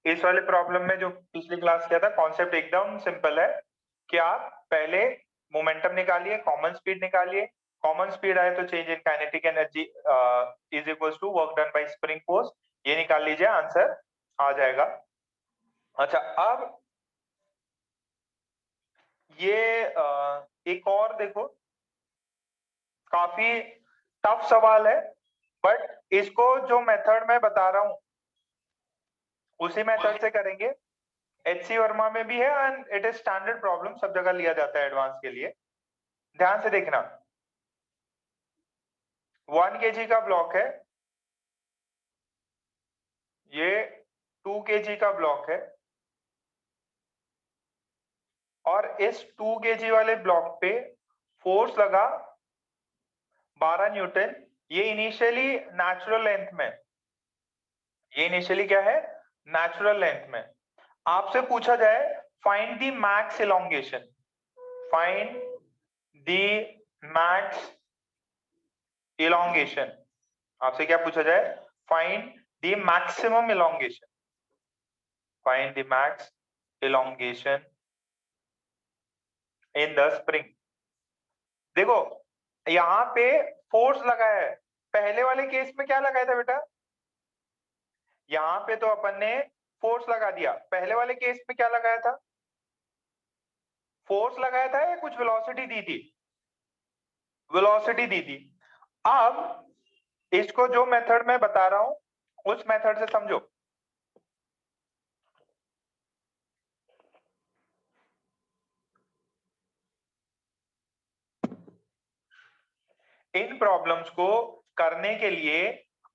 इस वाले प्रॉब्लम में जो पिछली क्लास किया था, कॉन्सेप्ट एकदम सिंपल है कि आप पहले मोमेंटम निकालिए, कॉमन स्पीड निकालिए, कॉमन स्पीड आए तो change in kinetic energy is equals to work done by spring force, ये निकाल लीजिए, आंसर आ जाएगा। अच्छा, अब ये एक और देखो, काफी टफ सवाल है, बट इसको जो मेथड मैं बता रहा हूं उसी मेथड से करेंगे। एचसी वर्मा में भी है and it is standard problem, सब जगह लिया जाता है एडवांस के लिए। ध्यान से देखना, 1 kg का ब्लॉक है, ये 2 kg का ब्लॉक है, और इस 2 kg वाले ब्लॉक पे फोर्स लगा 12 न्यूटन। ये इनिशियली नेचुरल लेंथ में, ये इनिशियली क्या है, नेचुरल लेंथ में। आपसे पूछा जाए find the max elongation, find the max elongation, आपसे क्या पूछा जाए, find the maximum elongation, find the max elongation in the spring. देखो यहां पे फोर्स लगा है, पहले वाले केस में क्या लगाया था बेटा, यहां पे तो अपन ने फोर्स लगा दिया, पहले वाले केस में क्या लगाया था, फोर्स लगाया था या कुछ वेलोसिटी दी थी, वेलोसिटी दी थी। अब इसको जो मेथड मैं बता रहा हूं उस मेथड से समझो। इन प्रॉब्लम्स को करने के लिए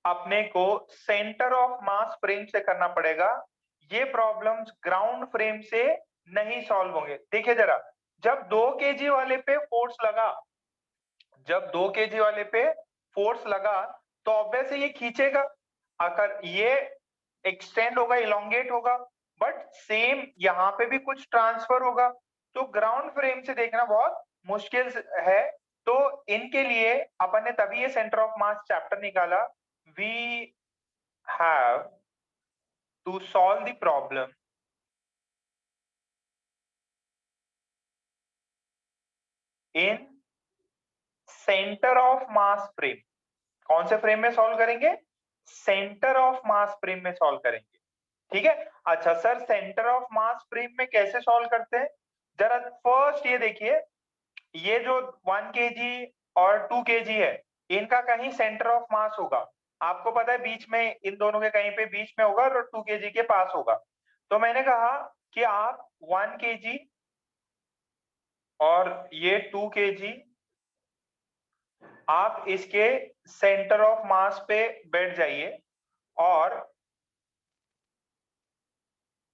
अपने को सेंटर ऑफ मास फ्रेम से करना पड़ेगा, ये प्रॉब्लम्स ग्राउंड फ्रेम से नहीं सॉल्व होंगे। देखिए जरा, जब 2 kg वाले पे फोर्स लगा, जब 2 kg वाले पे फोर्स लगा तो ऑब्वियस ये खींचेगा, अगर ये एक्सटेंड होगा, इलोंगेट होगा, बट सेम यहाँ पे भी कुछ ट्रांसफर होगा, तो ग्राउंड फ्रेम से देखना बहुत मुश्किल है। तो इनके लिए अपन ने तभी ये सेंटर ऑफ मास चैप्टर निकाला। We have to solve the problem in centre of mass frame. कौन से फ्रेम में सॉल्व करेंगे, सेंटर ऑफ मास फ्रेम में सॉल्व करेंगे, ठीक है। अच्छा sir, centre of mass frame में कैसे सॉल्व करते हैं, जरा फर्स्ट ये देखिए, ये जो 1 kg और 2 kg है, इनका कहीं सेंटर ऑफ मास होगा, आपको पता है बीच में, इन दोनों के कहीं पे बीच में होगा और 2 kg के पास होगा। तो मैंने कहा कि आप 1 kg और ये 2 kg, आप इसके सेंटर ऑफ मास पे बैठ जाइए, और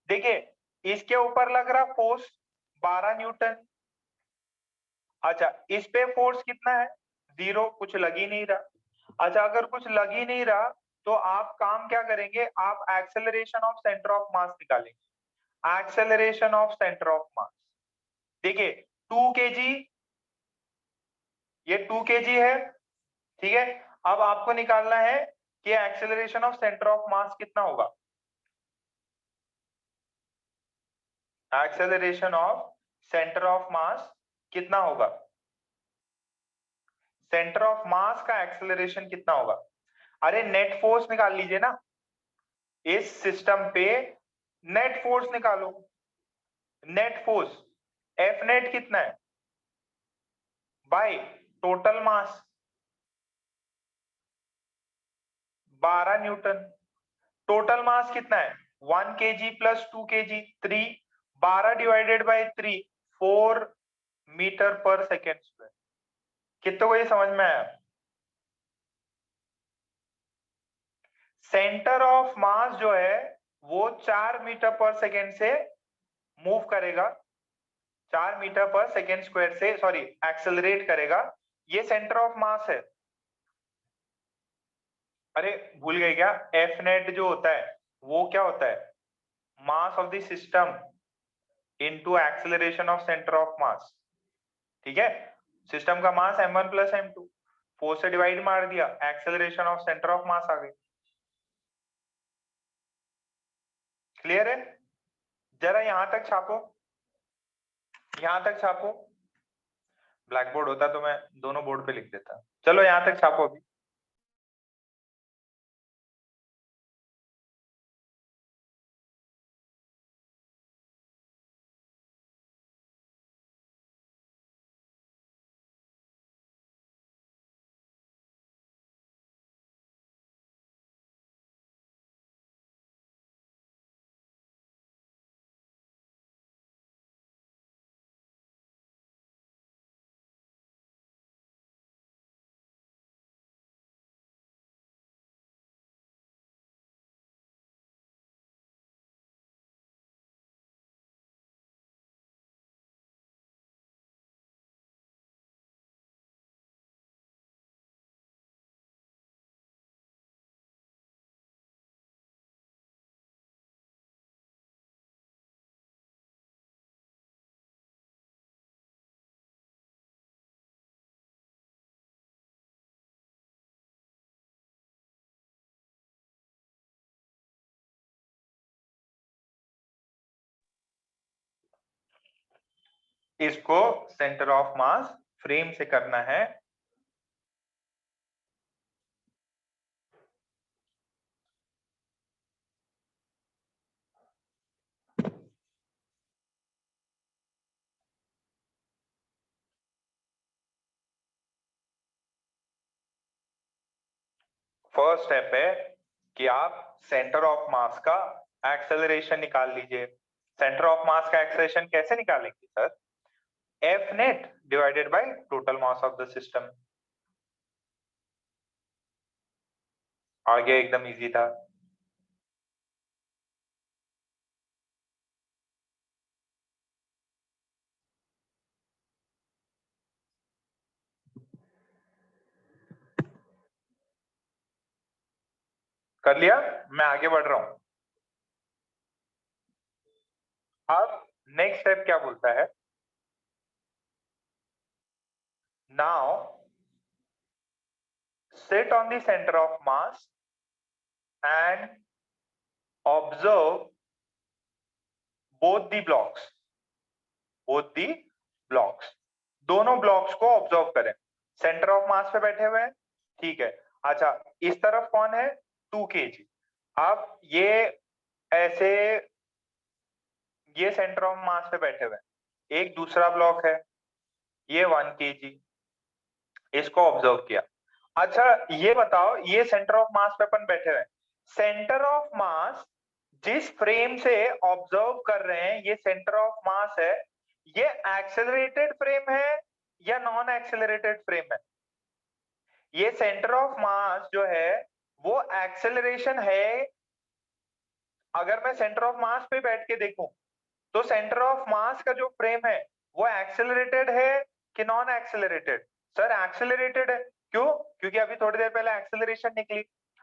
देखिए इसके ऊपर लग रहा फोर्स 12 न्यूटन। अच्छा, इस पे फोर्स कितना है, 0, कुछ लग ही नहीं रहा। अच्छा, अगर कुछ लग ही नहीं रहा तो आप काम क्या करेंगे, आप acceleration of centre of mass निकालेंगे, acceleration of centre of mass. देखिए 2 kg, ये 2 kg है, ठीक है। अब आपको निकालना है कि एक्सेलरेशन ऑफ सेंटर ऑफ मास कितना होगा, एक्सेलरेशन ऑफ सेंटर ऑफ मास कितना होगा, सेंटर ऑफ मास का एक्सेलरेशन कितना होगा। अरे नेट फोर्स निकाल लीजिए ना, इस सिस्टम पे नेट फोर्स निकालो, नेट फोर्स एफ नेट कितना है, by total mass 12 newton, total mass कितना है 1 kg plus 2 kg 3, 12 divided by 3, 4 metre पर सेकेंड स्क्वायर। कितने को ये समझ में आया, सेंटर ऑफ मास जो है वो 4 मीटर पर सेकेंड से मूव करेगा, 4 मीटर पर सेकेंड स्क्वायर से, सॉरी, एक्सेलरेट करेगा, ये सेंटर ऑफ मास है। अरे भूल गए क्या, एफ नेट जो होता है वो क्या होता है, mass of the system into acceleration of centre of मास, ठीक है। सिस्टम का मास m1 प्लस m2, 4 से डिवाइड मार दिया, acceleration of centre of mass आ गई। क्लियर है? जरा यहां तक छापो, यहां तक छापो। ब्लैक बोर्ड होता तो मैं दोनों बोर्ड पे लिख देता। चलो यहां तक छापो अभी। इसको सेंटर ऑफ मास फ्रेम से करना है। फर्स्ट स्टेप है कि आप सेंटर ऑफ मास का एक्सेलरेशन निकाल लीजिए। सेंटर ऑफ मास का एक्सेलरेशन कैसे निकालेंगे sir? F net divided by total mass of the system. आगे एकदम इजी था। कर लिया? मैं आगे बढ़ रहा हूं। अब नेक्स्ट स्टेप क्या बोलता है? Now sit on the center of mass and observe both the blocks, both the blocks। दोनों ब्लॉक्स को ऑब्जर्व करें। सेंटर ऑफ मास पे बैठे हुए हैं, ठीक है। अच्छा, इस तरफ कौन है? 2 kg। अब ये ऐसे, ये सेंटर ऑफ मास पे बैठे हुए हैं। एक दूसरा ब्लॉक है, ये 1 kg, इसको ऑब्जर्व किया। अच्छा ये बताओ, ये सेंटर ऑफ मास पे अपन बैठे हुए हैं, सेंटर ऑफ मास जिस फ्रेम से ऑब्जर्व कर रहे हैं, ये सेंटर ऑफ मास है, ये एक्सेलरेटेड फ्रेम है या नॉन एक्सेलरेटेड फ्रेम है? ये सेंटर ऑफ मास जो है वो एक्सेलरेशन है। अगर मैं सेंटर ऑफ मास पे बैठ के देखूं तो सेंटर ऑफ मास का जो फ्रेम है वो एक्सेलरेटेड है कि नॉन एक्सेलरेटेड? सर एक्सेलरेटेड है। क्यों? क्योंकि अभी थोड़ी देर पहले एक्सेलरेशन निकली।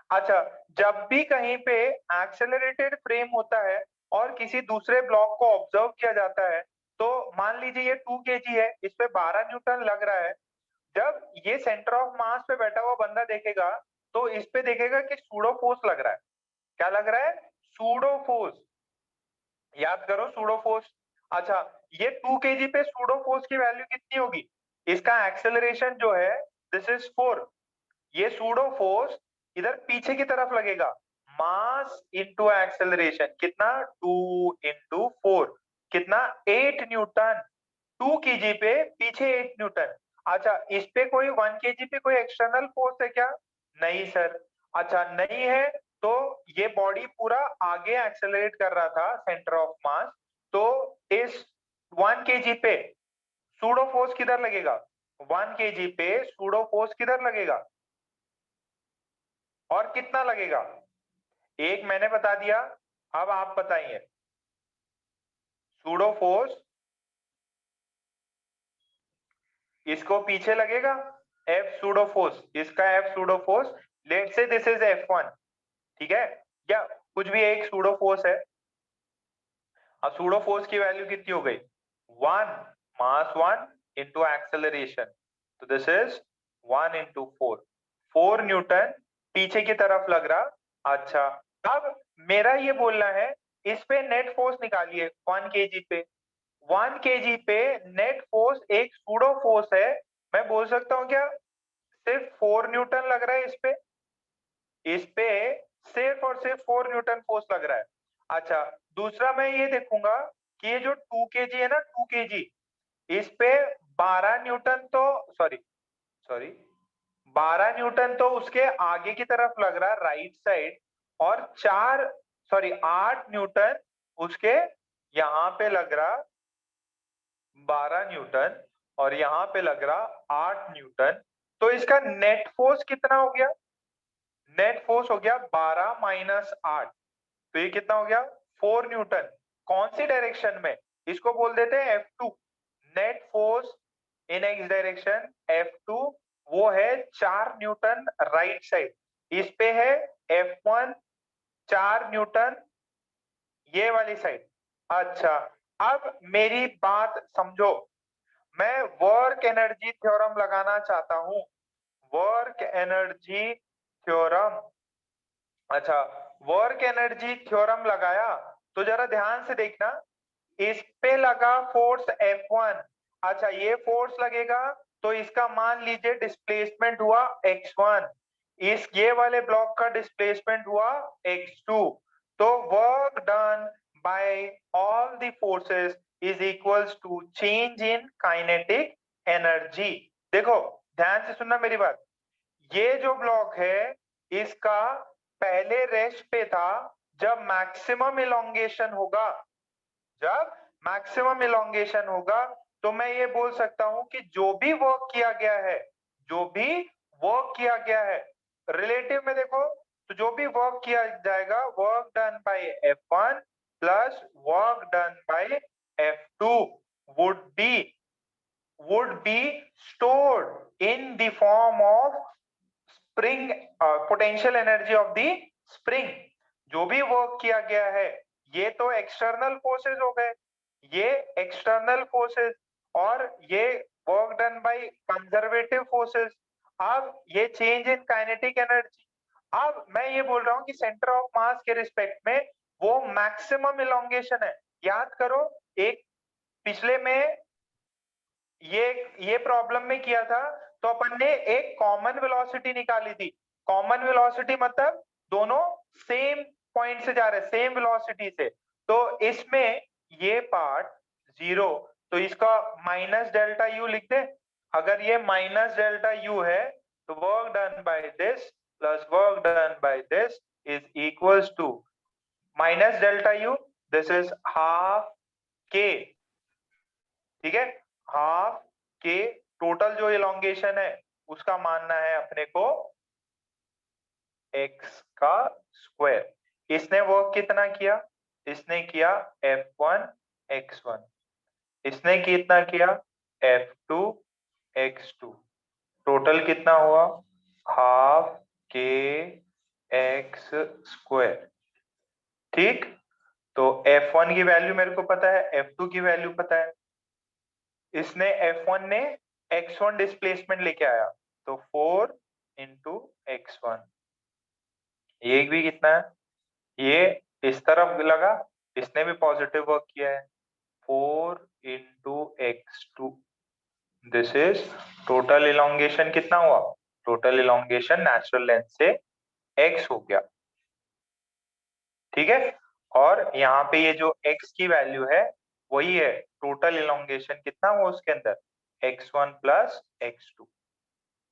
अच्छा, जब भी कहीं पे एक्सेलरेटेड फ्रेम होता है और किसी दूसरे ब्लॉक को ऑब्जर्व किया जाता है, तो मान लीजिए ये 2 kg है, इस पे 12 न्यूटन लग रहा है। जब ये सेंटर ऑफ मास पे बैठा हुआ बंदा देखेगा तो इस पे देखेगा कि सूडो फोर्स लग रहा है। क्या लग रहा है? Pseudo force. याद करो सूडो फोर्स। अच्छा, ये 2 kg पे सूडो फोर्स की वैल्यू कितनी होगी? इसका एक्सेलरेशन जो है दिस इज 4। ये सूडो फोर्स इधर पीछे की तरफ लगेगा। मास इंटू एक्सेलरेशन कितना? 2 इंटू 4 कितना? 8 न्यूटन। 2 kg पे पीछे 8 न्यूटन। अच्छा, इस पे कोई 1 kg पे कोई एक्सटर्नल फोर्स है क्या? नहीं सर। अच्छा नहीं है तो ये बॉडी पूरा आगे एक्सेलरेट कर रहा था सेंटर ऑफ मास, तो इस 1 kg पे सूडो फोर्स किधर लगेगा? 1 kg पे सूडो फोर्स किधर लगेगा और कितना लगेगा? एक मैंने बता दिया, अब आप बताइए। सूडो फोर्स इसको पीछे लगेगा, एफ सूडो फोर्स, इसका एफ सूडो फोर्स, लेट से दिस इज F1, ठीक है, या कुछ भी एक सूडो फोर्स है। अब सूडो फोर्स की वैल्यू कितनी हो गई? 1 मास 1 इंटू एक्सेलरेशन, तो दिस इज 1 इंटू 4, 4 न्यूटन पीछे की तरफ लग रहा। अच्छा, अब मेरा ये बोलना है इस पे नेट फोर्स निकालिए 1 kg पे। 1 kg पे नेट फोर्स एक सूडो फोर्स है, मैं बोल सकता हूँ क्या, सिर्फ 4 न्यूटन लग रहा है इस पे सिर्फ और सिर्फ 4 न्यूटन फोर्स लग रहा है। अच्छा, दूसरा मैं ये देखूंगा कि ये जो 2 kg है ना, 2 kg, इस पे 12 न्यूटन तो सॉरी सॉरी 12 न्यूटन तो उसके आगे की तरफ लग रहा है राइट साइड, और 8 न्यूटन उसके यहाँ पे लग रहा 12 न्यूटन, और यहाँ पे लग रहा 8 न्यूटन। तो इसका नेट फोर्स कितना हो गया? नेट फोर्स हो गया 12 - 8, तो ये कितना हो गया? 4 न्यूटन। कौन सी डायरेक्शन में? इसको बोल देते हैं F2, net force in x direction F2, वो है 4 न्यूटन राइट साइड। इस पे है F1 4 न्यूटन ये वाली साइड। अच्छा, अब मेरी बात समझो, मैं वर्क एनर्जी थ्योरम लगाना चाहता हूं, वर्क एनर्जी थ्योरम। अच्छा, वर्क एनर्जी थ्योरम लगाया तो जरा ध्यान से देखना, इस पे लगा फोर्स F1। अच्छा, ये फोर्स लगेगा तो इसका मान लीजिए डिस्प्लेसमेंट हुआ x1, इस ये वाले ब्लॉक का डिस्प्लेसमेंट हुआ x2। तो work done by all the forces is equals to change in kinetic energy. देखो, ध्यान से सुनना मेरी बात, ये जो ब्लॉक है इसका पहले रेस्ट पे था, जब मैक्सिमम इलोंगेशन होगा, जब मैक्सिमम इलोंगेशन होगा, तो मैं ये बोल सकता हूं कि जो भी वर्क किया गया है, जो भी वर्क किया गया है रिलेटिव में देखो, तो जो भी वर्क किया जाएगा, work done bye F1 plus work done bye F2 would be would be stored in the form of spring potential energy of the spring. जो भी वर्क किया गया है, ये तो एक्सटर्नल फोर्सेस हो गए, ये एक्सटर्नल फोर्सेस, और ये work done by conservative forces. अब ये चेंज इन काइनेटिक एनर्जी। अब मैं ये बोल रहा हूँ कि सेंटर ऑफ मास के रिस्पेक्ट में वो मैक्सिमम इलोंगेशन है। याद करो, एक पिछले में ये प्रॉब्लम में किया था, तो अपन ने एक कॉमन वेलोसिटी निकाली थी। कॉमन वेलोसिटी मतलब दोनों सेम पॉइंट से जा रहे हैं, सेम वेलोसिटी से। तो इसमें ये पार्ट 0, तो इसका माइनस डेल्टा यू लिख दे। अगर ये माइनस डेल्टा यू है, तो work done by this plus work done by this is equals to minus delta U, this is half K, ठीक है, हाफ के। टोटल जो इलोंगेशन है उसका मानना है अपने को x का स्क्वायर। इसने वर्क कितना किया? इसने किया F1 x1, इसने कितना किया? F2 x2। टोटल कितना हुआ? हाफ के एक्स स्क्वायर। ठीक, तो F1 की वैल्यू मेरे को पता है, F2 की वैल्यू पता है। इसने F1 ने x1 डिस्प्लेसमेंट लेके आया, तो 4 इंटू x1। ये भी कितना है? ये इस तरफ लगा, इसने भी पॉजिटिव वर्क किया है, 4 into x2। This is total elongation कितना हुआ? टोटल इलोंगेशन नेचुरल लेंथ से x हो गया, ठीक है। और यहाँ पे ये जो x की वैल्यू है वही है, टोटल इलोंगेशन कितना हुआ उसके अंदर? x1 plus x2।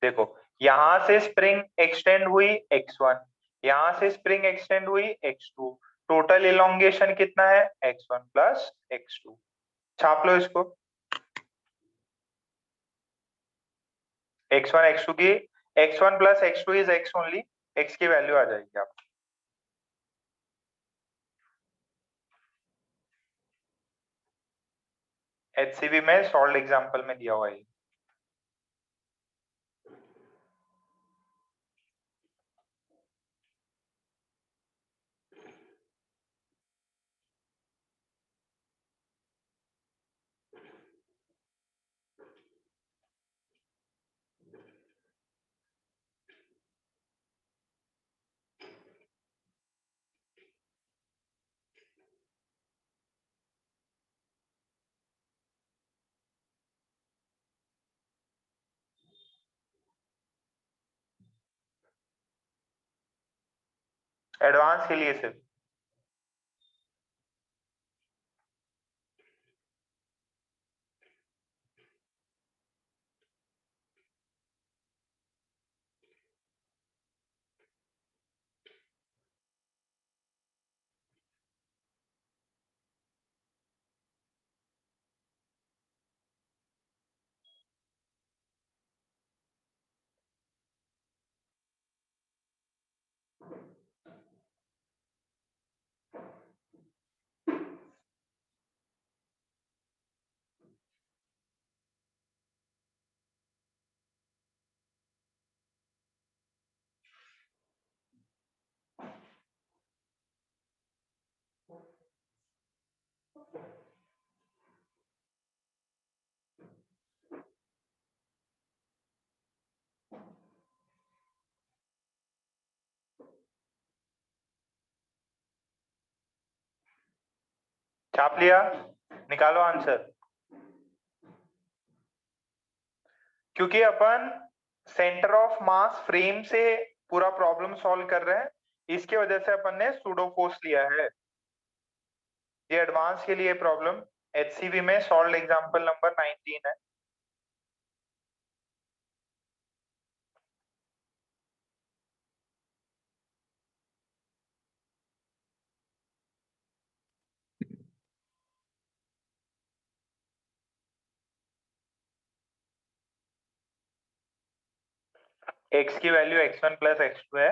देखो, यहां से स्प्रिंग एक्सटेंड हुई x1, यहां से स्प्रिंग एक्सटेंड हुई x2, टोटल इलोंगेशन कितना है? x1 plus x2। छाप लो इसको, x1 x2 की, x1 plus x2 is x only, x की वैल्यू आ जाएगी आप। HCV में सॉल्व एग्जांपल में दिया हुआ है। एडवांस के लिए सिर्फ। छाप लिया, निकालो आंसर। क्योंकि अपन सेंटर ऑफ मास फ्रेम से पूरा प्रॉब्लम सॉल्व कर रहे हैं, इसके वजह से अपन ने सूडो फोर्स लिया है। ये एडवांस के लिए प्रॉब्लम एचसीवी में सॉल्व एग्जांपल नंबर 19 है। x की वैल्यू x1 प्लस x2 है।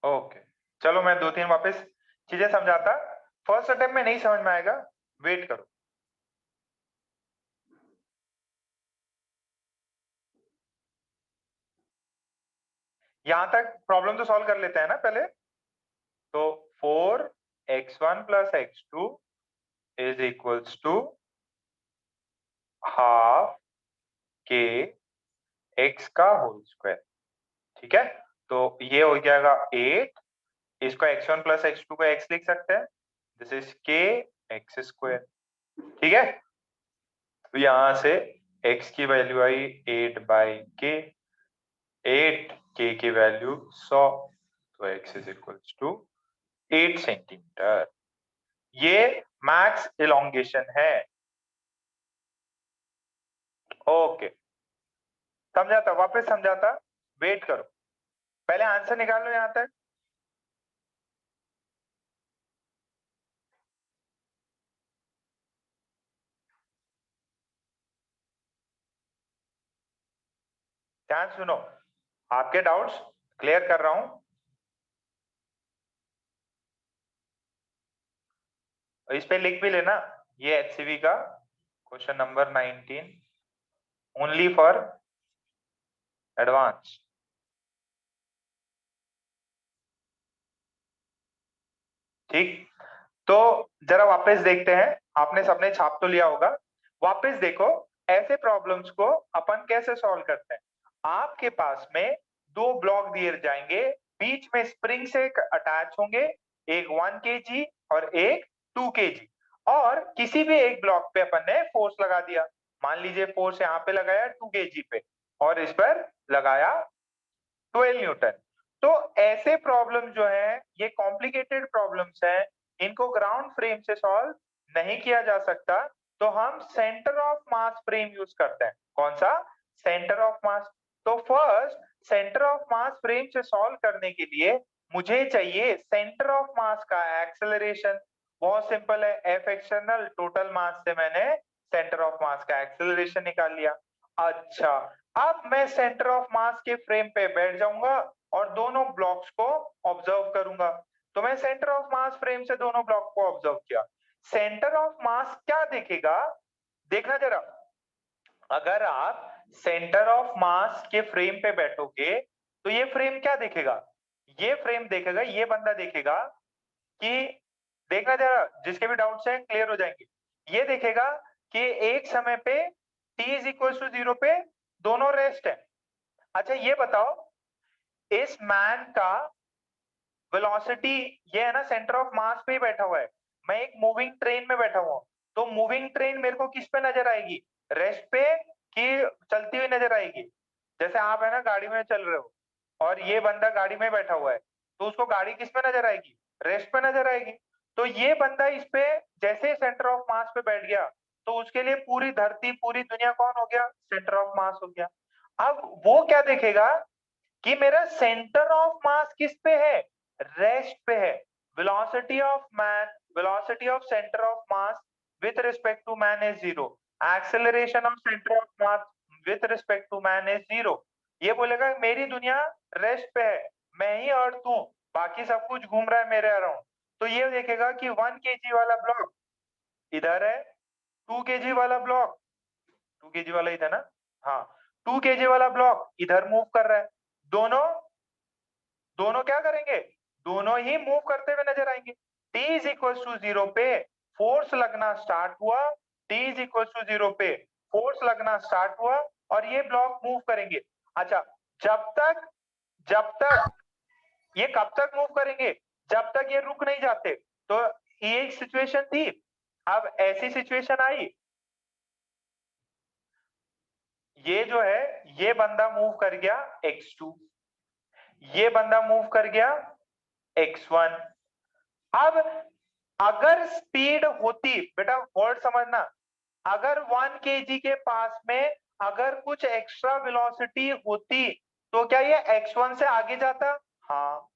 ओके, चलो मैं 2-3 वापस चीजें समझाता। फर्स्ट अटेम्प्ट में नहीं समझ में आएगा, वेट करो। यहां तक प्रॉब्लम तो सॉल्व कर लेते हैं ना पहले। तो 4x1 plus x2 is equals to half K x का होल स्क्वायर। ठीक है, तो ये हो जाएगा 8। इसको x1 प्लस x2 को x लिख सकते हैं, this is k x square. ठीक है, तो यहां से x की वैल्यू आई 8/k, 8k की वैल्यू 100, तो x is equals to 8 centimetre. ये मैक्स इलोंगेशन है। ओके, समझाता, वापस समझाता, वेट करो, पहले आंसर निकाल लो यहां तक। ध्यान सुनो, आपके डाउट्स क्लियर कर रहा हूं। इस पे लिख भी लेना, ये एचसीवी का question number 19 only for advance. ठीक, तो जरा वापस देखते हैं। आपने सबने छाप तो लिया होगा, वापस देखो ऐसे प्रॉब्लम्स को अपन कैसे सॉल्व करते हैं। आपके पास में दो ब्लॉक दिए जाएंगे, बीच में स्प्रिंग से अटैच होंगे, एक 1 kg और एक 2 kg, और किसी भी एक ब्लॉक पे अपन ने फोर्स लगा दिया। मान लीजिए फोर्स यहाँ पे लगाया 2 kg पे और इस पर लगाया 12 न्यूटन। तो ऐसे प्रॉब्लम जो है ये कॉम्प्लिकेटेड प्रॉब्लम्स हैं, इनको ग्राउंड फ्रेम से सॉल्व नहीं किया जा सकता तो हम centre of mass frame use करते हैं। कौन सा? Centre of mass. तो first centre of mass frame से सॉल्व करने के लिए मुझे चाहिए सेंटर ऑफ मास का एक्सेलरेशन। बहुत सिंपल है, एफ एक्सटर्नल टोटल मास से मैंने सेंटर ऑफ मास का एक्सेलरेशन निकाल लिया। अच्छा, अब मैं सेंटर ऑफ मास के फ्रेम पे बैठ जाऊंगा और दोनों ब्लॉक्स को ऑब्जर्व करूंगा। तो मैं सेंटर ऑफ मास फ्रेम से दोनों ब्लॉक को ऑब्जर्व किया। सेंटर ऑफ मास क्या देखेगा, देखना जरा। अगर आप सेंटर ऑफ मास के फ्रेम पे बैठोगे तो ये फ्रेम क्या देखेगा? ये फ्रेम देखेगा, ये बंदा देखेगा कि, देखना जरा, जिसके भी डाउट्स हैं क्लियर हो जाएंगे। ये देखेगा कि एक समय पे t इज इक्वल टू 0 पे दोनों रेस्ट है। अच्छा ये बताओ, इस मैन का वेलोसिटी, ये है ना सेंटर ऑफ मास पे ही बैठा हुआ है, मैं एक मूविंग ट्रेन में बैठा हुआ हूं, तो मूविंग ट्रेन मेरे को किस पे नजर आएगी? रेस्ट पे कि चलती हुई नजर आएगी? जैसे आप है ना गाड़ी में चल रहे हो और ये बंदा गाड़ी में बैठा हुआ है, तो उसको गाड़ी किस पे नजर आएगी? रेस्ट पे नजर आएगी। तो ये बंदा इस पे जैसे सेंटर ऑफ मास पे बैठ गया तो उसके लिए पूरी धरती पूरी दुनिया कौन हो गया? सेंटर ऑफ मास हो गया। अब वो क्या देखेगा कि मेरा सेंटर ऑफ मास किस पे है? रेस्ट पे है। Velocity of man, velocity of centre of mass with respect to man is 0, acceleration of centre of mass with respect to man is 0। ये बोलेगा मेरी दुनिया रेस्ट पे है, मैं ही अर्थ हूं, बाकी सब कुछ घूम रहा है मेरे अराउंड। तो ये देखेगा कि 1 kg वाला ब्लॉक इधर है, 2 kg वाला ब्लॉक, 2 kg वाला इधर ना, हाँ, 2 kg वाला ब्लॉक इधर मूव कर रहा है। दोनों दोनों क्या करेंगे? दोनों ही मूव करते हुए नजर आएंगे। t इज इक्वल टू 0 पे फोर्स लगना स्टार्ट हुआ, t इज इक्वल टू 0 पे फोर्स लगना स्टार्ट हुआ और ये ब्लॉक मूव करेंगे। अच्छा, जब तक ये कब तक मूव करेंगे? जब तक ये रुक नहीं जाते। तो ये एक सिचुएशन थी। अब ऐसी सिचुएशन आई, ये जो है ये बंदा मूव कर गया x2, ये बंदा मूव कर गया x1। अब अगर स्पीड होती, बेटा वर्ड समझना, अगर 1 kg के पास में अगर कुछ एक्स्ट्रा वेलोसिटी होती तो क्या ये x1 से आगे जाता? हाँ।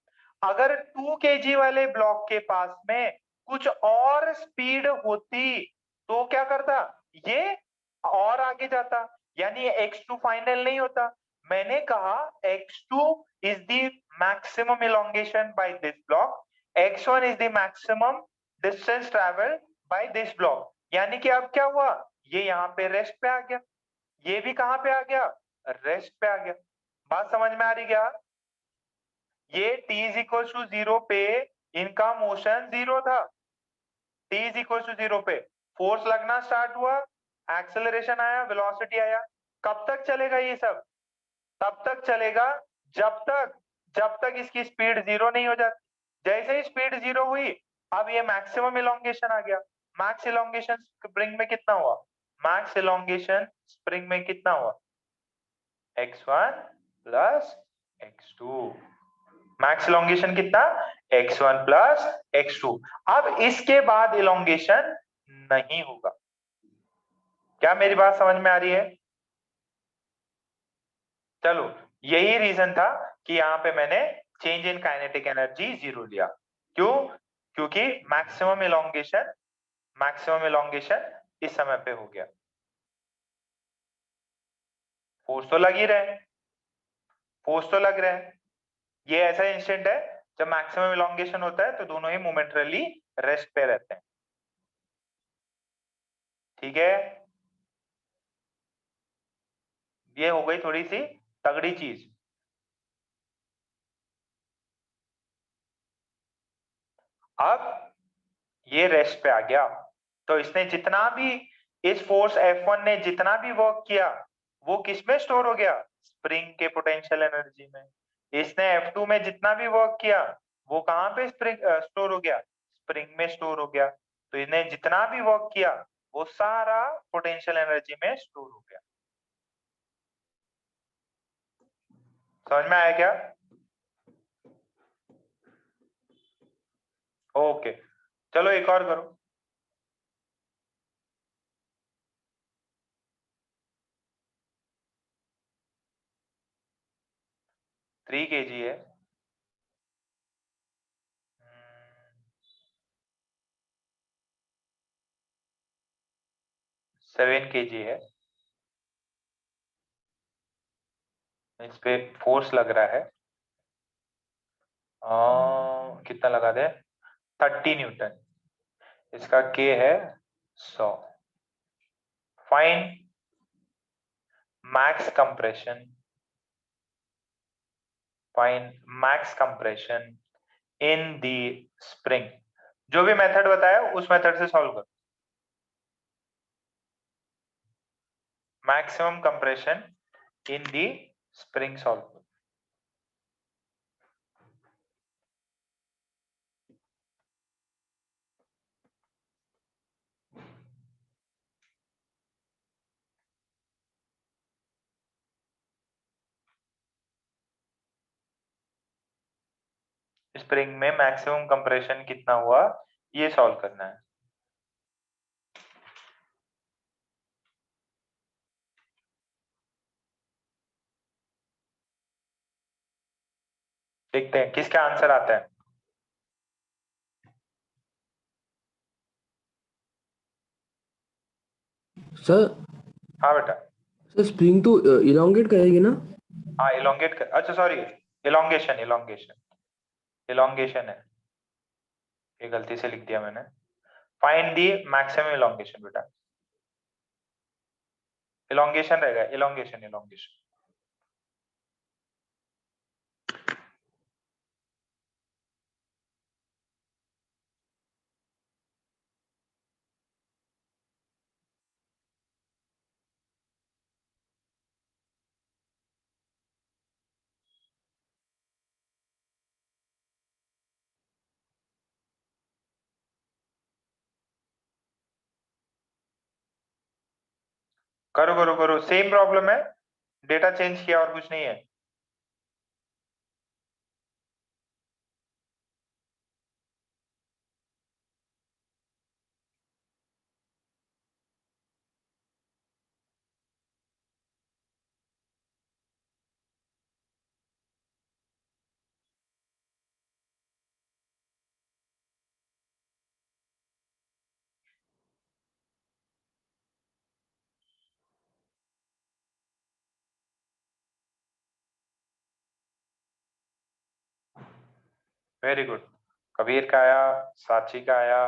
अगर 2 kg वाले ब्लॉक के पास में कुछ और स्पीड होती तो क्या करता? ये और आगे जाता, यानी x2 फाइनल नहीं होता। मैंने कहा x2 is the maximum elongation by this block, x1 is the maximum distance traveled by this block। यानी कि अब क्या हुआ? ये यहाँ पे रेस्ट पे आ गया, ये भी कहाँ पे आ गया? रेस्ट पे आ गया। बात समझ में आ रही क्या? ये t इज इक्वल टू 0 पे इनका मोशन 0 था, t इज इक्वल टू 0 पे फोर्स लगना स्टार्ट हुआ, एक्सेलरेशन आया, वेलोसिटी आया। कब तक चलेगा ये सब? तब तक चलेगा जब तक इसकी स्पीड 0 नहीं हो जाती। जैसे ही स्पीड 0 हुई, अब ये मैक्सिमम इलोंगेशन आ गया। मैक्स इलोंगेशन स्प्रिंग में कितना हुआ? मैक्स इलोंगेशन स्प्रिंग में कितना हुआ? x1 plus x2। Max elongation कितना? x1 plus x2। अब इसके बाद इलोंगेशन नहीं होगा। क्या मेरी बात समझ में आ रही है? चलो, यही रीजन था कि यहां पे मैंने चेंज इन काइनेटिक एनर्जी 0 लिया। क्यों? क्योंकि मैक्सिमम इलोंगेशन इस समय पे हो गया। फोर्स तो लग ही रहे हैं, फोर्स तो लग रहे हैं। ये ऐसा इंस्टेंट है जब मैक्सिमम इलोंगेशन होता है तो दोनों ही मोमेंटरली रेस्ट पे रहते हैं। ठीक है, ये हो गई थोड़ी सी तगड़ी चीज। अब ये रेस्ट पे आ गया, तो इसने जितना भी, इस फोर्स F1 ने जितना भी वर्क किया वो किस में स्टोर हो गया? स्प्रिंग के पोटेंशियल एनर्जी में। इसने F2 में जितना भी वर्क किया वो कहां पे स्प्रिंग स्टोर हो गया? स्प्रिंग में स्टोर हो गया। तो इसने जितना भी वर्क किया वो सारा पोटेंशियल एनर्जी में स्टोर हो गया। समझ में आया क्या? ओके, चलो एक और करो। 3 kg है, 7 kg है, इस पे फोर्स लग रहा है कितना लगा दे, 30 न्यूटन, इसका के है 100। Fine max compression, fine max compression in the spring. जो भी मेथड बताया उस मेथड से सॉल्व करो। Maximum compression in the spring solve करो। स्प्रिंग में मैक्सिमम कंप्रेशन कितना हुआ ये सॉल्व करना है। देखते हैं किसका आंसर आता है। सर हाँ बेटा, सर स्प्रिंग तो इलोंगेट करेगी ना? हाँ इलोंगेट कर, अच्छा सॉरी, इलोंगेशन इलोंगेशन इलोंगेशन है, ये गलती से लिख दिया मैंने। फाइंड दी मैक्सिमम इलोंगेशन बेटा, इलोंगेशन रहेगा, इलोंगेशन इलोंगेशन। करो करो करो, सेम प्रॉब्लम है, डेटा चेंज किया और कुछ नहीं है। वेरी गुड, कबीर का आया, साची का आया।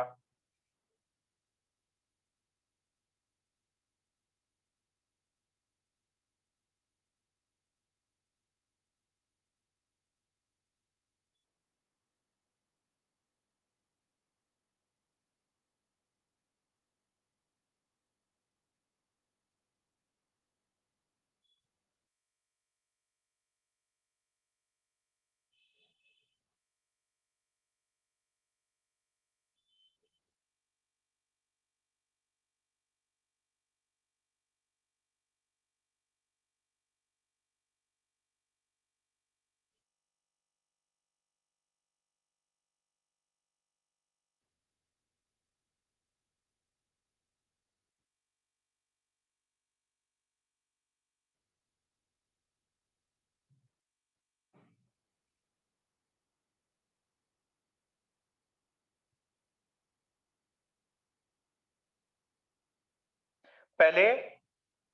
पहले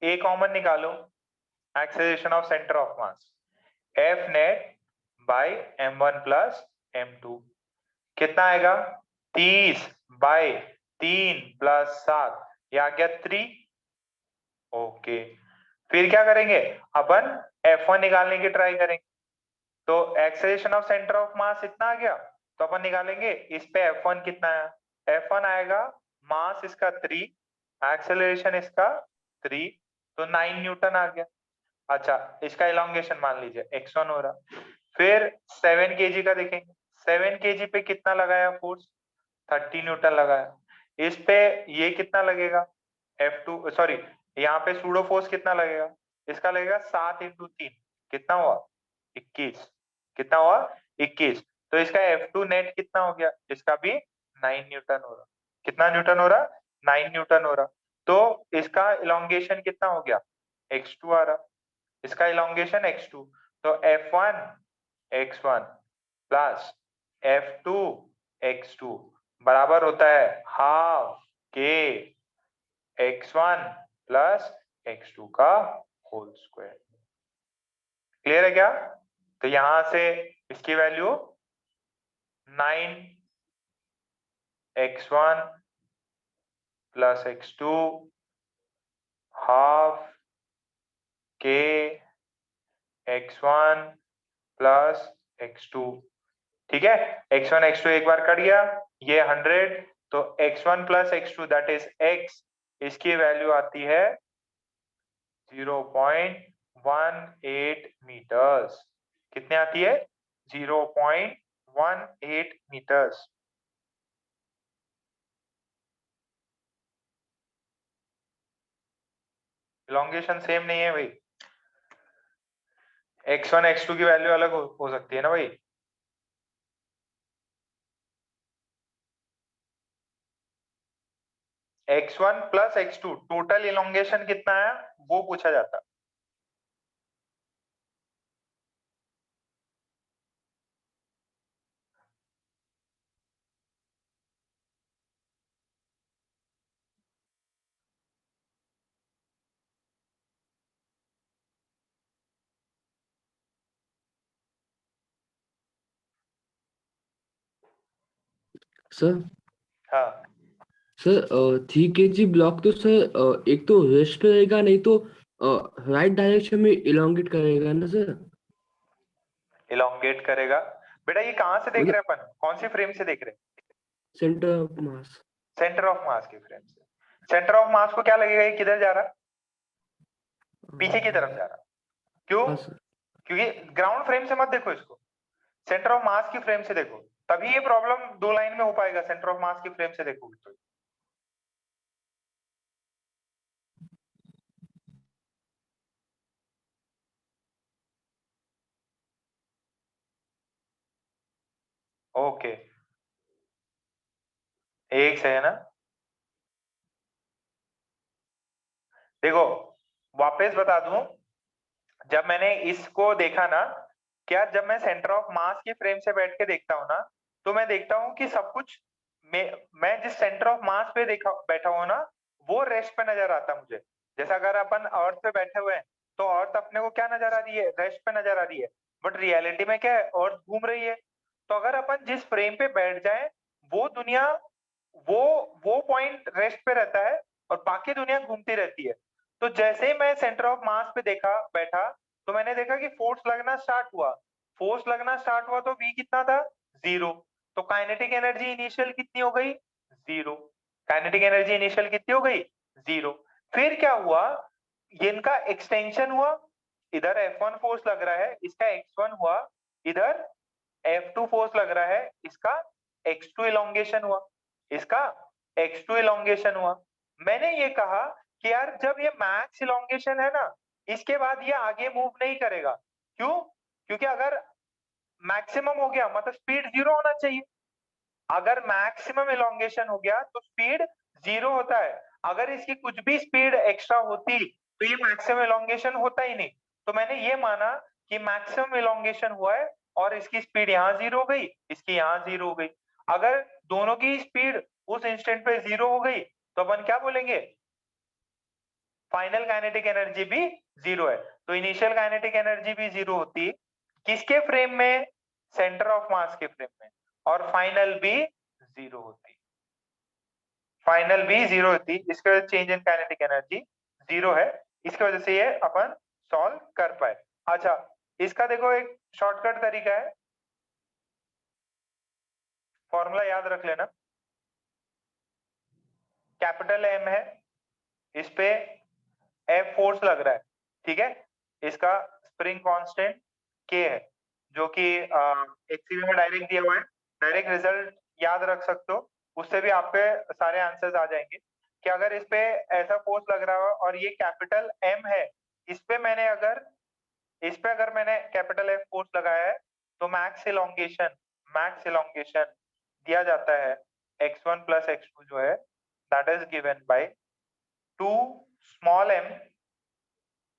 ए कॉमन निकालो, acceleration of centre of mass, F net by m1 plus m2 कितना आएगा, 30 बाई 3 प्लस 7, ये आ गया 3। ओके, फिर क्या करेंगे, अपन F1 निकालने की ट्राई करेंगे। तो एक्सेलरेशन ऑफ सेंटर ऑफ मास इतना आ गया, तो अपन निकालेंगे इस पे F1 कितना है, F1 आएगा मास इसका 3, एक्सेलरेशन इसका 3, तो 9 न्यूटन आ गया। अच्छा, इसका इलोंगेशन मान लीजिए x1 हो रहा। फिर 7 kg का देखेंगे, 7 kg पे कितना लगाया फोर्स, 30 न्यूटन लगाया। इस पे ये कितना लगेगा, F2 सॉरी, यहाँ पे सूडो फोर्स कितना लगेगा, इसका लगेगा 7 इंटू 3, कितना हुआ 21, कितना हुआ 21। तो इसका F2 नेट कितना हो गया, इसका भी 9 न्यूटन हो रहा। कितना न्यूटन हो रहा, 9 न्यूटन हो रहा। तो इसका इलोंगेशन कितना हो गया, x2 आ रहा, इसका इलोंगेशन x2। तो F1 x1 plus F2 x2 बराबर होता है हाफ के x1 प्लस x2 का होल स्क्वायर। क्लियर है क्या? तो यहां से इसकी value 9x1 plus x2 half के x1 प्लस x2। ठीक है, x1 x2 एक बार कट गया, ये 100, तो x1 plus x2 that is x, इसकी वैल्यू आती है 0.18 मीटर्स। कितने आती है? 0.18 मीटर्स। इलोंगेशन सेम नहीं है भाई, x1 x2 की वैल्यू अलग हो सकती है ना भाई। x1 plus x2 total elongation कितना है वो पूछा जाता। सर हाँ, सर 3 kg ब्लॉक तो सर एक तो रेस्ट पे रहेगा, नहीं तो राइट डायरेक्शन में इलोंगेट करेगा ना सर। इलोंगेट करेगा। बेटा ये कहां से देख रहे मतलब हैं अपन, कौन सी फ्रेम से देख रहे हैं? Centre of mass. Centre of मास की फ्रेम से। सेंटर ऑफ मास को क्या लगेगा, ये किधर जा रहा? पीछे की तरफ जा रहा। क्यों? हाँ सर। क्योंकि ग्राउंड फ्रेम से मत देखो इसको, सेंटर ऑफ मास की फ्रेम से देखो, तभी ये प्रॉब्लम दो लाइन में हो पाएगा। सेंटर ऑफ मास की फ्रेम से देखोगे तो ओके, एक से है ना। देखो वापस बता दूं, जब मैंने इसको देखा ना, क्या जब मैं सेंटर ऑफ मास की फ्रेम से बैठ के देखता हूँ ना, तो मैं देखता हूँ कि सब कुछ मैं जिस सेंटर ऑफ मास पे देखा बैठा हुआ ना, वो रेस्ट पे नजर आता मुझे। जैसा अगर अपन अर्थ पे बैठे हुए हैं तो अर्थ अपने को क्या नजर आ रही है, रेस्ट पे नजर आ रही है। बट रियलिटी में क्या है, अर्थ घूम रही है। तो अगर अपन जिस फ्रेम पे बैठ जाए, वो दुनिया, वो वो पॉइंट रेस्ट पे रहता है और बाकी दुनिया घूमती रहती है। तो जैसे ही मैं सेंटर ऑफ मास पे देखा बैठा, तो मैंने देखा कि फोर्स लगना स्टार्ट हुआ। फोर्स लगना स्टार्ट हुआ तो v कितना था? 0। तो काइनेटिक एनर्जी इनिशियल कितनी हो गई? 0। काइनेटिक एनर्जी इनिशियल कितनी हो गई? 0। फिर क्या हुआ, ये इनका एक्सटेंशन हुआ, इधर F1 फोर्स लग रहा है, इसका x1 हुआ, इधर F2 फोर्स लग रहा है, इसका x2 इलोंगेशन हुआ, इसका x2 इलोंगेशन हुआ। मैंने ये कहा कि यार जब ये मैक्स इलोंगेशन है ना, इसके बाद ये आगे मूव नहीं करेगा। क्यों? क्योंकि अगर मैक्सिमम हो गया मतलब स्पीड 0 होना चाहिए। अगर मैक्सिमम इलोंगेशन हो गया तो स्पीड 0 होता है। अगर इसकी कुछ भी स्पीड एक्स्ट्रा होती तो ये मैक्सिमम इलोंगेशन होता ही नहीं। तो मैंने ये माना कि मैक्सिमम इलोंगेशन हुआ है और इसकी स्पीड यहाँ 0 हो गई, इसकी यहाँ 0 हो गई। अगर दोनों की स्पीड उस इंस्टेंट पे 0 हो गई तो अपन क्या बोलेंगे, फाइनल काइनेटिक एनर्जी भी 0 है। तो इनिशियल काइनेटिक एनर्जी भी 0 होती, किसके फ्रेम में? सेंटर ऑफ मास के फ्रेम में। और फाइनल भी 0 होती, फाइनल भी 0 होती। इसके वजह से चेंज इन काइनेटिक एनर्जी 0 है, इसकी वजह से ये अपन सॉल्व कर पाए। अच्छा, इसका देखो एक शॉर्टकट तरीका है, फॉर्मूला याद रख लेना। कैपिटल एम है, इस पे एफ फोर्स लग रहा है, ठीक है। इसका स्प्रिंग कांस्टेंट के है, जो कि एचसीवी में डायरेक्ट दिया हुआ है। डायरेक्ट रिजल्ट याद रख सकते हो, उससे भी आपके सारे आंसर्स आ जाएंगे कि अगर इस पे ऐसा फोर्स लग रहा है और ये कैपिटल एम है, इस पे मैंने अगर इस पे अगर मैंने कैपिटल एफ फोर्स लगाया है, तो मैक्स इलोंगेशन दिया जाता है x1 प्लस x2 जो है, that is given by 2 small m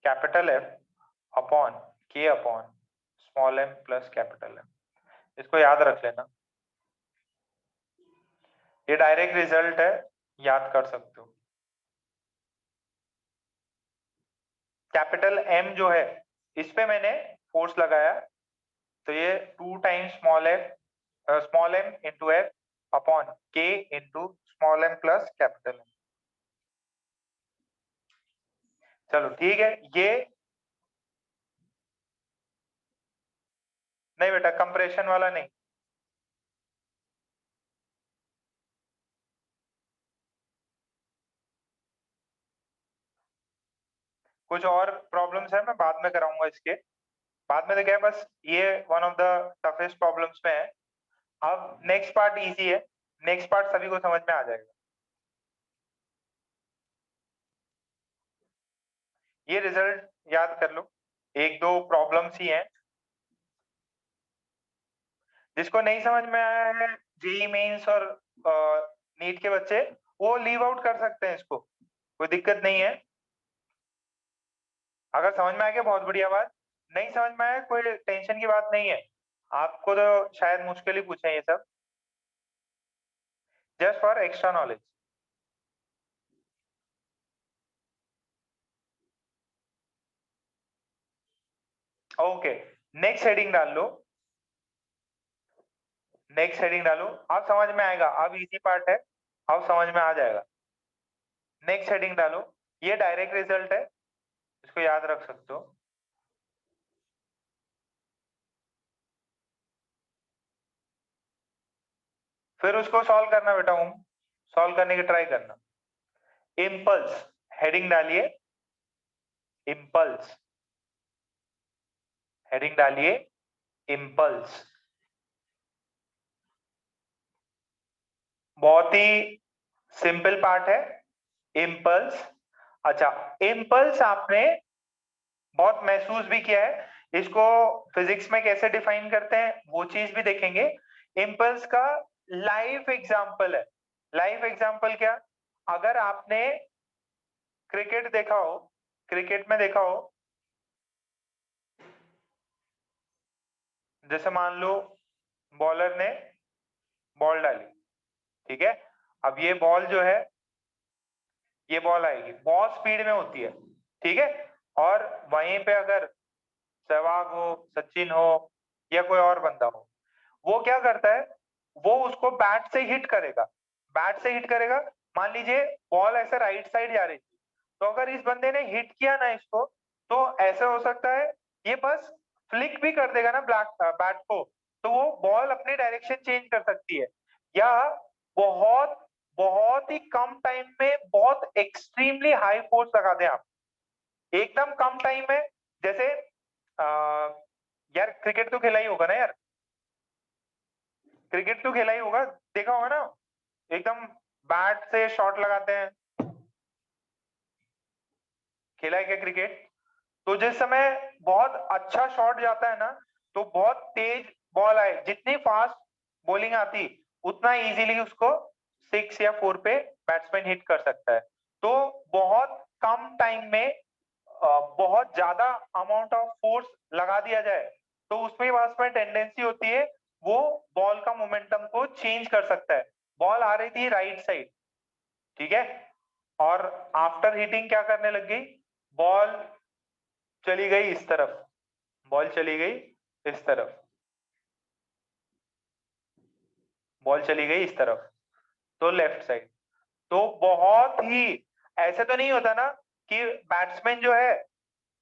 capital F upon K upon small m plus capital M। इसको याद रख लेना, ये डायरेक्ट रिजल्ट है, याद कर सकते हो। कैपिटल M जो है इस पे मैंने फोर्स लगाया, तो ये 2 times small m into F upon K into small m plus capital M। चलो ठीक है, ये नहीं बेटा, कंप्रेशन वाला नहीं, कुछ और प्रॉब्लम्स है, मैं बाद में कराऊंगा इसके बाद में। तो क्या है, बस ये one of the toughest problems में है। अब नेक्स्ट पार्ट इजी है, नेक्स्ट पार्ट सभी को समझ में आ जाएगा। ये रिजल्ट याद कर लो, एक दो प्रॉब्लम्स ही हैं। जिसको नहीं समझ में आया है जेई मेंस और नीट के बच्चे, वो लीव आउट कर सकते हैं इसको, कोई दिक्कत नहीं है। अगर समझ में आ गया बहुत बढ़िया बात, नहीं समझ में आया कोई टेंशन की बात नहीं है। आपको तो शायद मुश्किल ही पूछे ये सब, just for extra knowledge. Okay, next heading डाल लो, नेक्स्ट हेडिंग डालो, अब समझ में आएगा, अब इजी पार्ट है, अब समझ में आ जाएगा। नेक्स्ट हेडिंग डालो, ये डायरेक्ट रिजल्ट है, इसको याद रख सकते हो। फिर उसको सॉल्व करना बेटा, सॉल्व करने की ट्राई करना। इम्पल्स हेडिंग डालिए, इम्पल्स हेडिंग डालिए, इम्पल्स। बहुत ही सिंपल पार्ट है इम्पल्स। अच्छा, इम्पल्स आपने बहुत महसूस भी किया है, इसको फिजिक्स में कैसे डिफाइन करते हैं वो चीज भी देखेंगे। इम्पल्स का लाइव एग्जांपल है, लाइव एग्जांपल क्या, अगर आपने क्रिकेट देखा हो, क्रिकेट में देखा हो, जैसे मान लो बॉलर ने बॉल डाली, ठीक है, अब ये बॉल जो है, ये बॉल आएगी, बहुत स्पीड में होती है, ठीक है, और वहीं पे अगर सहवाग हो, सचिन हो या कोई और बंदा हो, वो क्या करता है, वो उसको बैट से हिट करेगा, बैट से हिट करेगा। मान लीजिए बॉल ऐसे राइट साइड जा रही थी, तो अगर इस बंदे ने हिट किया ना इसको, तो ऐसे हो सकता है ये बस फ्लिक भी कर देगा ना बैट को, तो वो बॉल अपनी डायरेक्शन चेंज कर सकती है, या बहुत बहुत ही कम टाइम में बहुत एक्सट्रीमली हाई फोर्स लगा दें आप, एकदम कम टाइम में। जैसे यार क्रिकेट तो खेला ही होगा ना यार, क्रिकेट तो खेला ही होगा, देखा होगा ना, एकदम बैट से शॉट लगाते हैं, खेला है क्या क्रिकेट? तो जिस समय बहुत अच्छा शॉट जाता है ना, तो बहुत तेज बॉल आए, जितनी फास्ट बॉलिंग आती उतना इजीली उसको 6 या 4 पे बैट्समैन हिट कर सकता है। तो बहुत कम टाइम में बहुत ज्यादा अमाउंट ऑफ फोर्स लगा दिया जाए, तो उसमें बैट्समैन टेंडेंसी होती है वो बॉल का मोमेंटम को चेंज कर सकता है। बॉल आ रही थी राइट साइड, ठीक है, और आफ्टर हिटिंग क्या करने लग गई, बॉल चली गई इस तरफ, बॉल चली गई इस तरफ, बॉल चली गई इस तरफ, तो लेफ्ट साइड। तो बहुत ही, ऐसे तो नहीं होता ना कि बैट्समैन जो है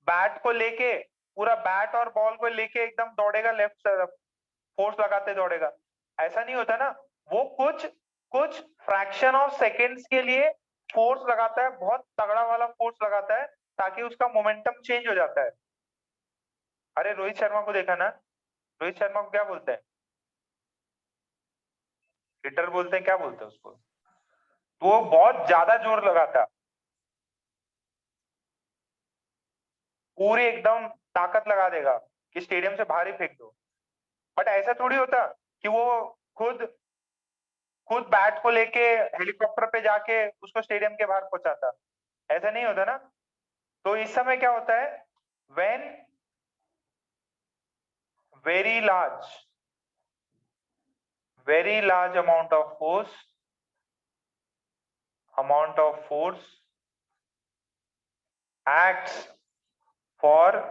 बैट को लेके, पूरा बैट और बॉल को लेके एकदम दौड़ेगा लेफ्ट तरफ, फोर्स लगाते दौड़ेगा, ऐसा नहीं होता ना। वो कुछ कुछ फ्रैक्शन ऑफ सेकेंड्स के लिए फोर्स लगाता है, बहुत तगड़ा वाला फोर्स लगाता है, ताकि उसका मोमेंटम चेंज हो जाता है। अरे रोहित शर्मा को देखा ना, रोहित शर्मा को क्या बोलते हैं, हिटर बोलते हैं, क्या बोलते हैं उसको, तो वो बहुत ज्यादा जोर लगाता है, पूरी एकदम ताकत लगा देगा कि स्टेडियम से बाहर ही फेंक दो। बट ऐसा थोड़ी होता कि वो खुद खुद बैट को लेके हेलीकॉप्टर पे जाके उसको स्टेडियम के बाहर पहुंचाता, ऐसा नहीं होता ना। तो इस समय क्या होता है, when very large amount of force acts for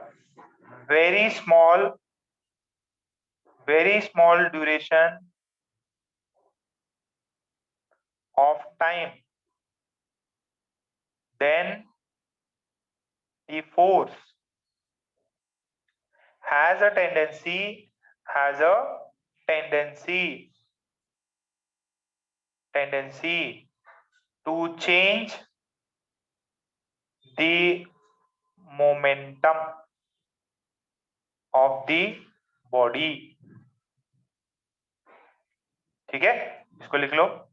very small duration of time, then the force has a tendency to change the momentum of the body. ठीक है, इसको लिख लो.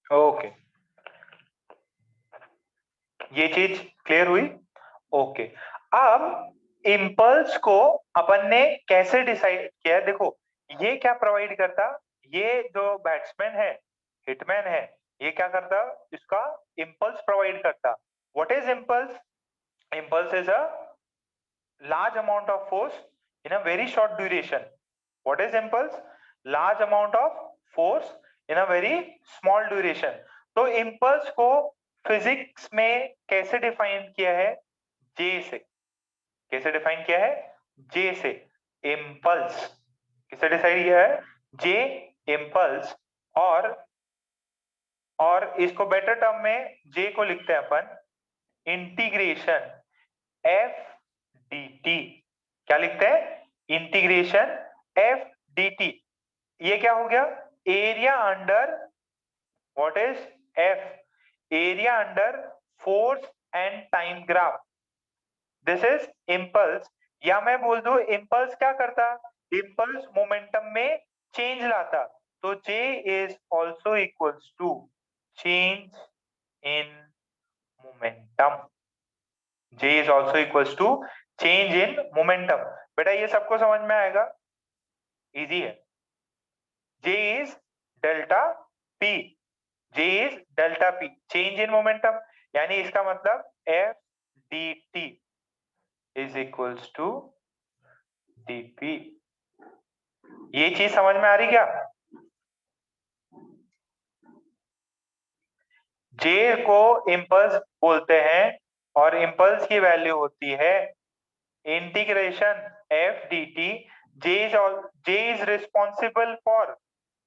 ओके, ये चीज क्लियर हुई. ओके, अब इम्पल्स को अपन ने कैसे डिसाइड किया. देखो, ये क्या प्रोवाइड करता, ये जो बैट्समैन है, हिटमैन है, ये क्या करता, इसका इम्पल्स प्रोवाइड करता. What is impulse? Impulse is a large amount of force in a very short duration. What is impulse? Large amount of force in a very small duration. तो impulse को physics में कैसे define किया है? J से. कैसे define किया है? J से. इम्पल्स किसे डिसाइड किया है? J impulse. और इसको बेटर टर्म में J को लिखते हैं अपन इंटीग्रेशन F dt. क्या लिखते हैं? Integration F dt. ये क्या हो गया? Area under, what is F? Area under force and time graph. This is impulse. या मैं बोल दूं इम्पल्स क्या करता? इम्पल्स मोमेंटम में चेंज लाता. तो J is also equals to change in momentum. J is also equals to change in momentum. बेटा ये सबको समझ में आएगा? इजी है. J is delta P. J is delta P. Change in momentum. यानी इसका मतलब F dt is equals to dP. ये चीज समझ में आ रही क्या? J को इम्पल्स बोलते हैं और इम्पल्स की वैल्यू होती है integration F dt. J is responsible for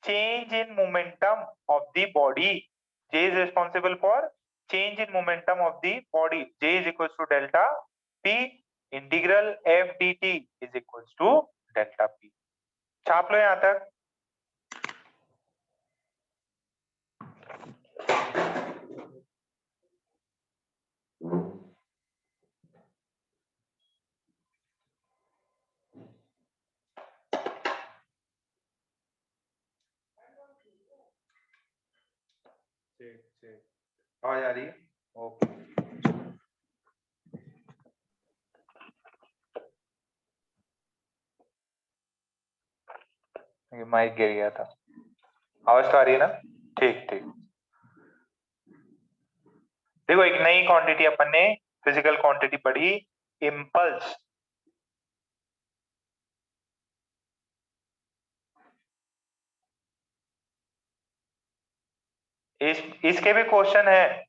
change in momentum of the body. J is responsible for change in momentum of the body. J is equals to delta P. Integral F dt is equals to delta P. छाप लो यहां तक। आवाज आ रही है? Okay. Mic गिर गया था। आवाज तो आ रही है ना? ठीक ठीक। देखो एक नई क्वांटिटी अपन ने फिजिकल क्वांटिटी पढ़ी, इम्पल्स। इसके भी क्वेश्चन है।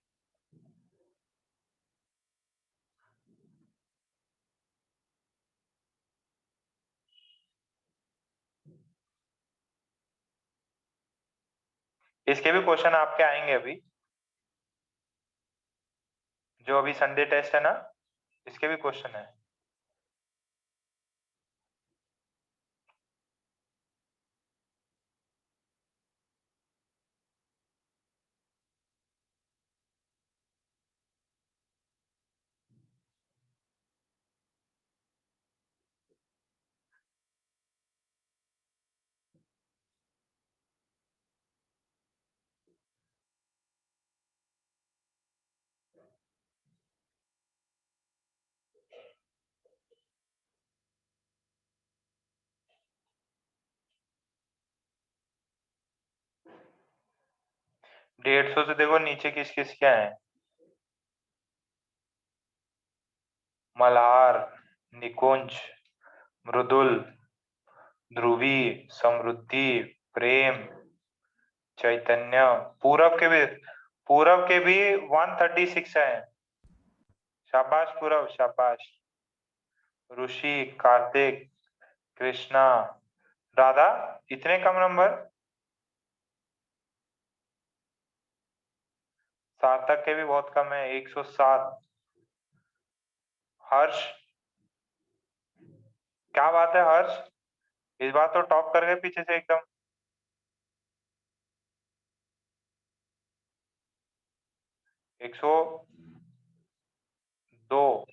इसके भी क्वेश्चन आपके आएंगे अभी, जो अभी संडे टेस्ट है ना, इसके भी क्वेश्चन है। डेढ़ सौ से देखो नीचे किस किस क्या है। मल्हार, निकुंज, मृदुल, ध्रुवी, समृद्धि, प्रेम, चैतन्य। पूरब के भी 136 है। शाबाश पूरब, शाबाश। ऋषि, कार्तिक, कृष्णा, राधा। इतने कम नंबर? सार्थक के भी बहुत कम है, 107। हर्ष, क्या बात है हर्ष, इस बार तो टॉप कर गए पीछे से एकदम। 102।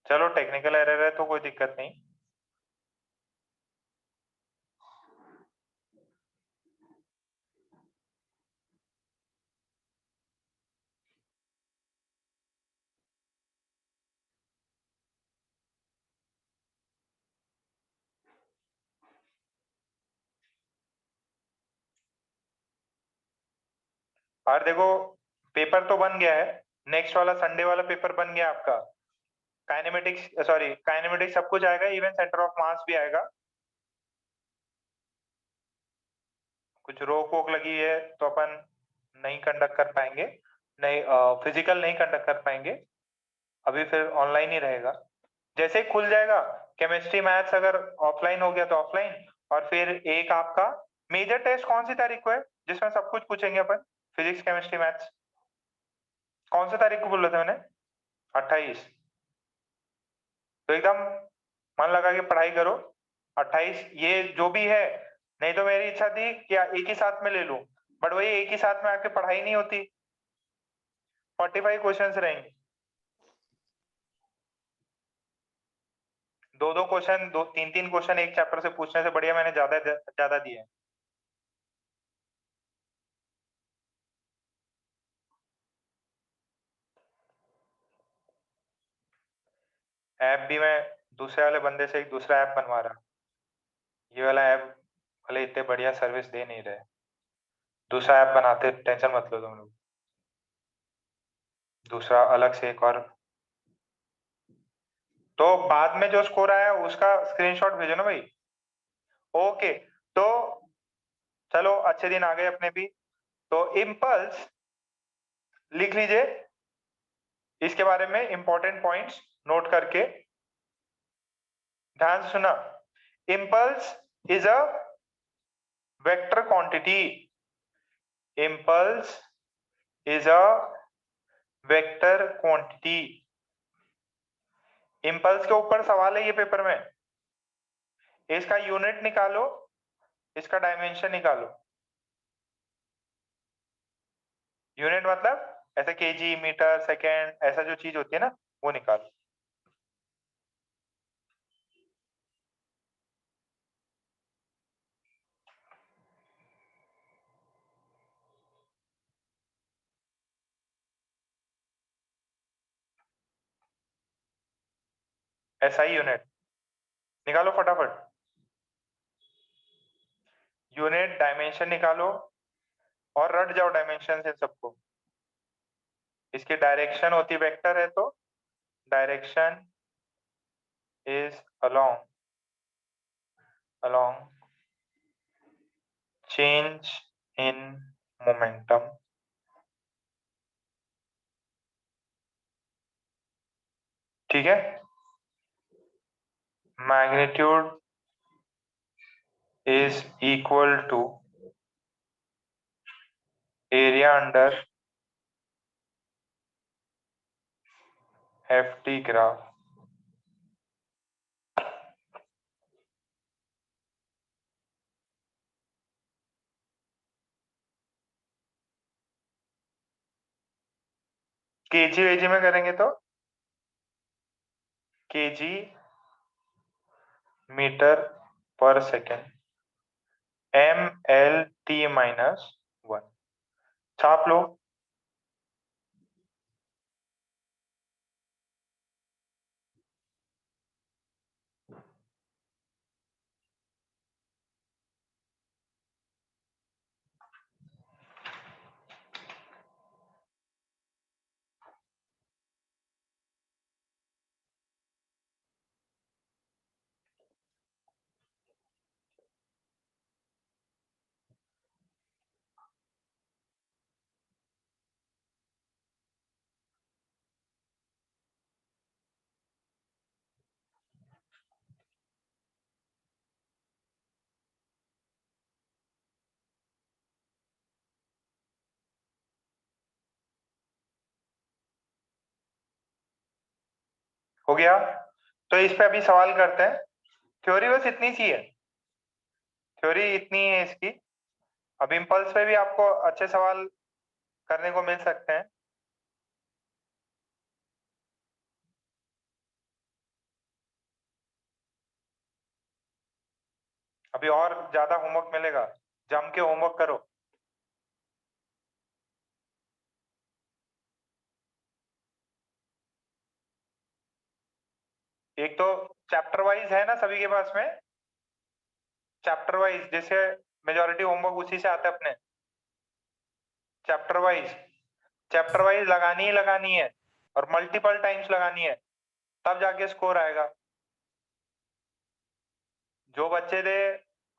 चलो टेक्निकल एरर है तो कोई दिक्कत नहीं। और देखो पेपर तो बन गया है, नेक्स्ट वाला संडे वाला पेपर बन गया आपका। काइनेमेटिक्स, सॉरी काइनेमेटिक्स सब कुछ आएगा, इवन सेंटर ऑफ मास भी आएगा। कुछ रोक वोक लगी है तो अपन नहीं कंडक्ट कर पाएंगे, नहीं फिजिकल नहीं कंडक्ट कर पाएंगे अभी, फिर ऑनलाइन ही रहेगा। जैसे ही खुल जाएगा, केमिस्ट्री मैथ्स अगर ऑफलाइन हो गया तो ऑफलाइन, और फिर एक आपका मेजर टेस्ट कौन सी तारीख को है जिसमें सब कुछ पूछेंगे अपन, फिजिक्स केमिस्ट्री मैथ्स? कौन सी तारीख को बोल रहे थे मैंने? 28। तो एकदम मन लगा के पढ़ाई करो। 28 ये जो भी है, नहीं तो मेरी इच्छा थी कि एक ही साथ में ले लूं, बट वही एक ही साथ में आके पढ़ाई नहीं होती। 45 क्वेश्चंस रहेंगे, दो दो क्वेश्चन, दो तीन तीन क्वेश्चन एक चैप्टर से पूछने से बढ़िया मैंने ज्यादा ज्यादा दिए। ऐप भी मैं दूसरे वाले बंदे से एक दूसरा ऐप बनवा रहा, ये वाला ऐप भले इतने बढ़िया सर्विस दे नहीं रहे, दूसरा ऐप बनाते, टेंशन मत लो तुम लोग, दूसरा अलग से एक और। तो बाद में जो स्कोर आया उसका स्क्रीनशॉट भेजो ना भाई। ओके, तो चलो अच्छे दिन आ गए अपने भी। तो इम्पल्स लिख लीजिए इसके बारे में इंपॉर्टेंट पॉइंट्स नोट करके, ध्यान से सुना। Impulse is a vector quantity, impulse is a vector quantity. Impulse के ऊपर सवाल है ये पेपर में, इसका यूनिट निकालो, इसका डायमेंशन निकालो। यूनिट मतलब ऐसे केजी, मीटर, सेकेंड, ऐसा जो चीज होती है ना, वो निकालो। SI यूनिट निकालो फटाफट, यूनिट डायमेंशन निकालो और रट जाओ डायमेंशन से सबको। इसकी डायरेक्शन होती वेक्टर है तो direction is along along change in momentum. ठीक है, magnitude is equal to area under FT graph. केजी वेजी में करेंगे तो केजी मीटर पर सेकेंड, MLT-1 छाप लो। हो गया, तो इस पे अभी सवाल करते हैं। थ्योरी बस इतनी सी है, थ्योरी इतनी है इसकी। अब इम्पल्स पे भी आपको अच्छे सवाल करने को मिल सकते हैं। अभी और ज्यादा होमवर्क मिलेगा, जम के होमवर्क करो। एक तो चैप्टर वाइज है ना सभी के पास में, चैप्टर वाइज जैसे मेजोरिटी होमवर्क उसी से आता है अपने। चैप्टर वाइज, चैप्टर वाइज लगानी ही लगानी है और मल्टीपल टाइम्स लगानी है, तब जाके स्कोर आएगा। जो बच्चे थे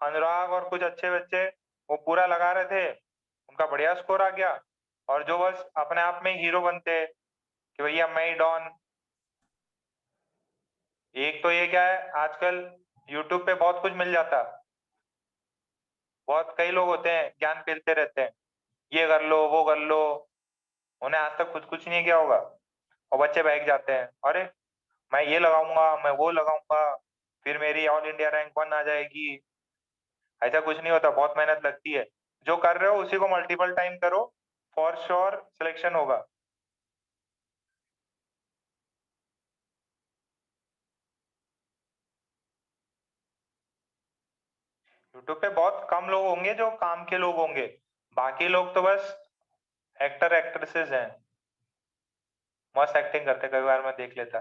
अनुराग और कुछ अच्छे बच्चे, वो पूरा लगा रहे थे, उनका बढ़िया स्कोर आ गया। और जो बस अपने आप में हीरो बनते कि भैया मैं ही डॉन। एक तो ये क्या है, आजकल यूट्यूब पे बहुत कुछ मिल जाता, बहुत कई लोग होते हैं ज्ञान फैलते रहते हैं, ये कर लो वो कर लो, उन्हें आज तक खुद कुछ नहीं किया होगा, और बच्चे बैठ जाते हैं, अरे मैं ये लगाऊंगा, मैं वो लगाऊंगा, फिर मेरी ऑल इंडिया रैंक 1 आ जाएगी। ऐसा कुछ नहीं होता, बहुत मेहनत लगती है। जो कर रहे हो उसी को मल्टीपल टाइम करो, फॉर श्योर सिलेक्शन होगा। यूट्यूब पे बहुत कम लोग होंगे जो काम के लोग होंगे, बाकी लोग तो बस एक्टर एक्ट्रेसेस हैं, मस्त एक्टिंग करते। कई बार मैं देख लेता,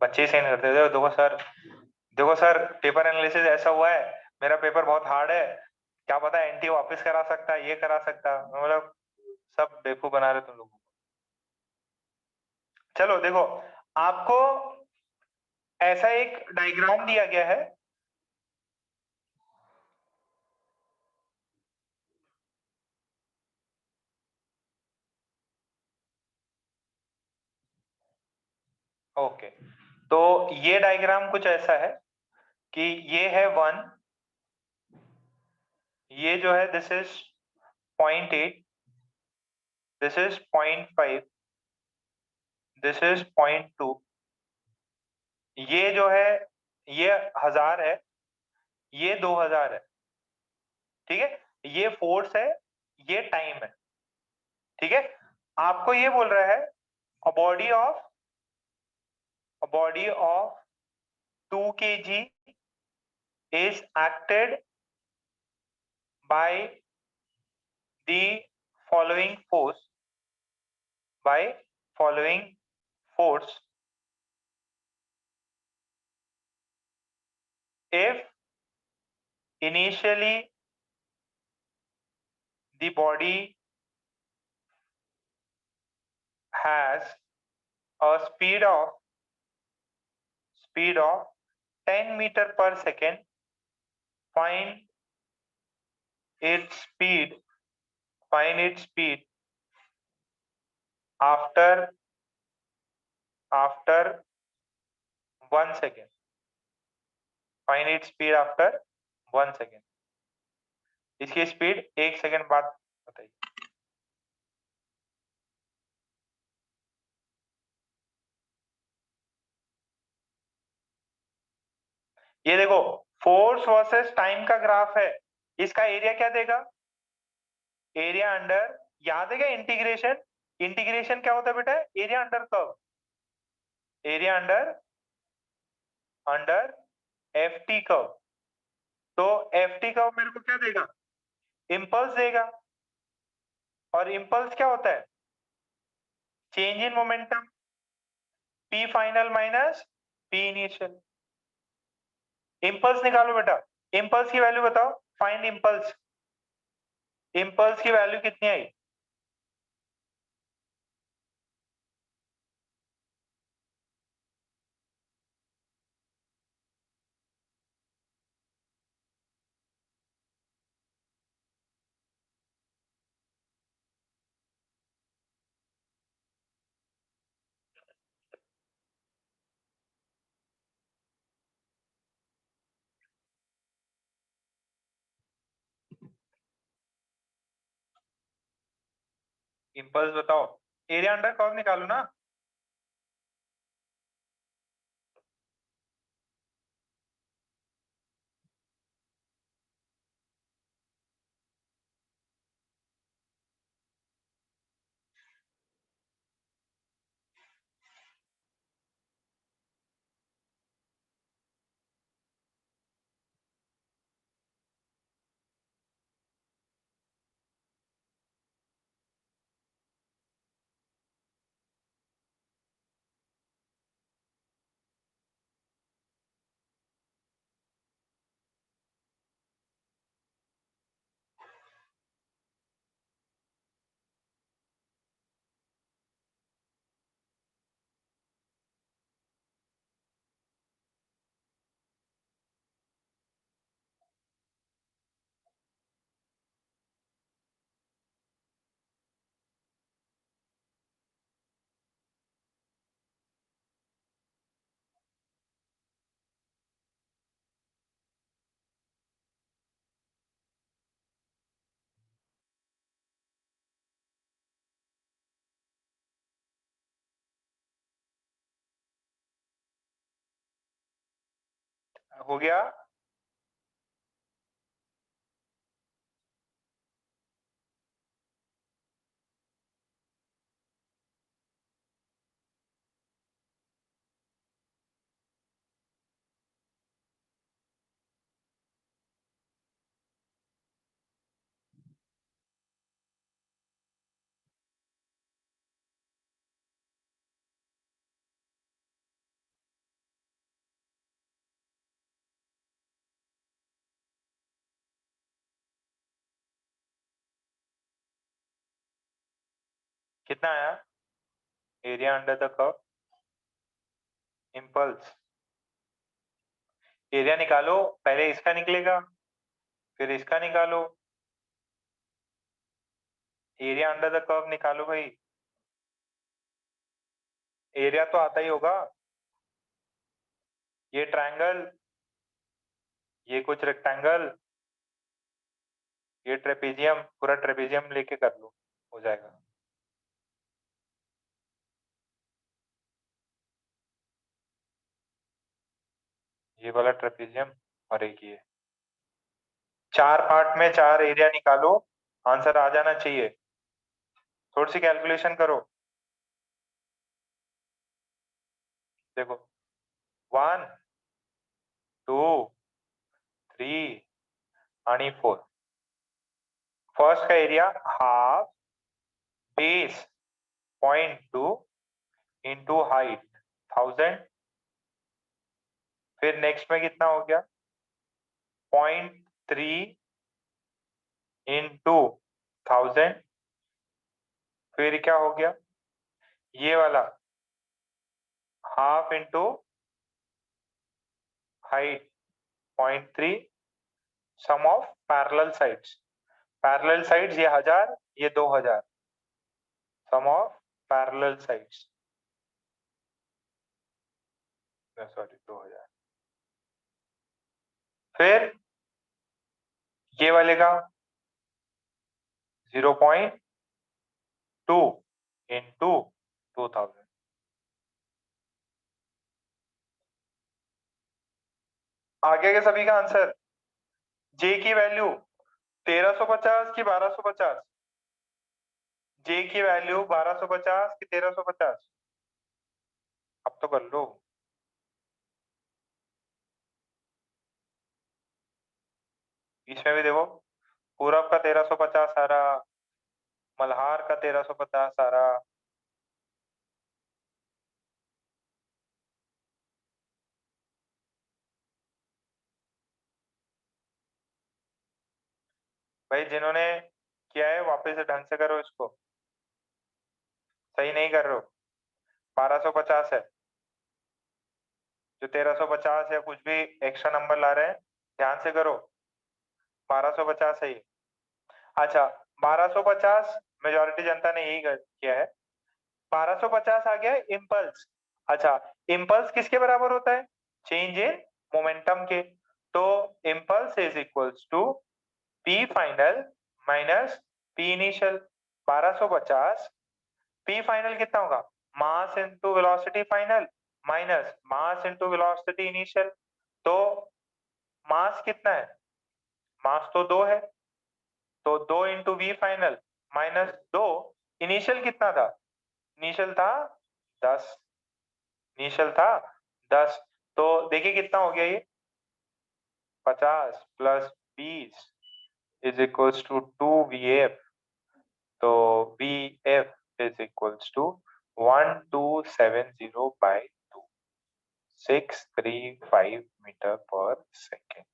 बच्चे ही सही नहीं करते थे। देखो सर पेपर एनालिसिस ऐसा हुआ है, मेरा पेपर बहुत हार्ड है, क्या पता एनटी वापस करा सकता है, ये करा सकता है। मतलब सब बेवकूफ बना रहे तुम लोगों को। चलो देखो, आपको ऐसा एक डायग्राम दिया गया है, ओके, तो ये डायग्राम कुछ ऐसा है कि ये है 1, ये जो है this is 0.8, this is 0.5, this is 0.2, ये जो है ये 1000 है, ये 2000 है, ठीक है, ये फोर्स है, ये टाइम है, ठीक है। आपको ये बोल रहा है a body of 2 kg is acted by the following force, by following force if initially the body has a speed of 10 meter per second, find its speed after 1 second, find its speed after 1 second, इसकी speed 1 second बाद बताइए। ये देखो force versus time का graph है, इसका area क्या देगा, एरिया अंडर, याद है क्या इंटीग्रेशन, इंटीग्रेशन क्या होता है बेटा, area under curve, area under F T curve, तो एफ टी कर्व मेरे को क्या देगा, इम्पल्स देगा, और इम्पल्स क्या होता है, change in momentum, P final minus P initial. Impulse निकालो बेटा, इम्पल्स की वैल्यू बताओ, फाइंड इम्पल्स, इम्पल्स की वैल्यू कितनी आई, इम्पल्स बताओ, एरिया अंडर कर्व निकालो ना, हो गया, कितना आया, area under the curve, impulse, area निकालो, पहले इसका निकलेगा फिर इसका निकालो, एरिया अंडर द कर्व निकालो भाई, एरिया तो आता ही होगा, ये ट्रायंगल, ये कुछ रेक्टेंगल, ये ट्रेपेजियम, पूरा ट्रेपेजियम लेके कर लो, हो जाएगा। ये वाला ट्रेपेजियम और एक ये, 4 पार्ट में 4 एरिया निकालो, आंसर आ जाना चाहिए। थोड़ी सी कैलकुलेशन करो। देखो 1 2 3 आणि 4। फर्स्ट का area half base 0.2 into height 1000, फिर नेक्स्ट में कितना हो गया 0.3 इंटू 1000, फिर क्या हो गया ये वाला half into height 0.3, sum of parallel sides, parallel sides ये 1000 ये 2000, sum of parallel sides, sorry 2000, फिर ये वाले का 0.2 इंटू 2000। आगे के सभी का आंसर, जे की वैल्यू 1350 की 1250, जे की वैल्यू 1250 की 1350, अब तो कर लो। इसमें भी देखो पूरब का 1350 आ रहा, मल्हार का 1350 आ रहा, भाई जिन्होंने किया है वापस से ढंग से करो इसको, सही नहीं कर रहे हो। 1250 है, जो 1350 या कुछ भी एक्स्ट्रा नंबर ला रहे हैं ध्यान से करो, 1250 है ये। अच्छा 1250 मेजोरिटी जनता ने यही किया है। 1250 आ गया इम्पल्स। अच्छा इम्पल्स किसके बराबर होता है, चेंज इन मोमेंटम के। तो impulse is equals to P final minus P initial. 1250 P final कितना होगा, mass into velocity final minus mass into velocity initial. तो मास कितना है, मास तो 2 है, तो 2 into V final minus 2, initial कितना था, इनिशियल था 10, इनिशियल था 10। तो देखिए कितना हो गया ये 50 plus 20 is equals to 2 VF। तो VF is equals to 1270 by 2, 635 metre पर सेकेंड।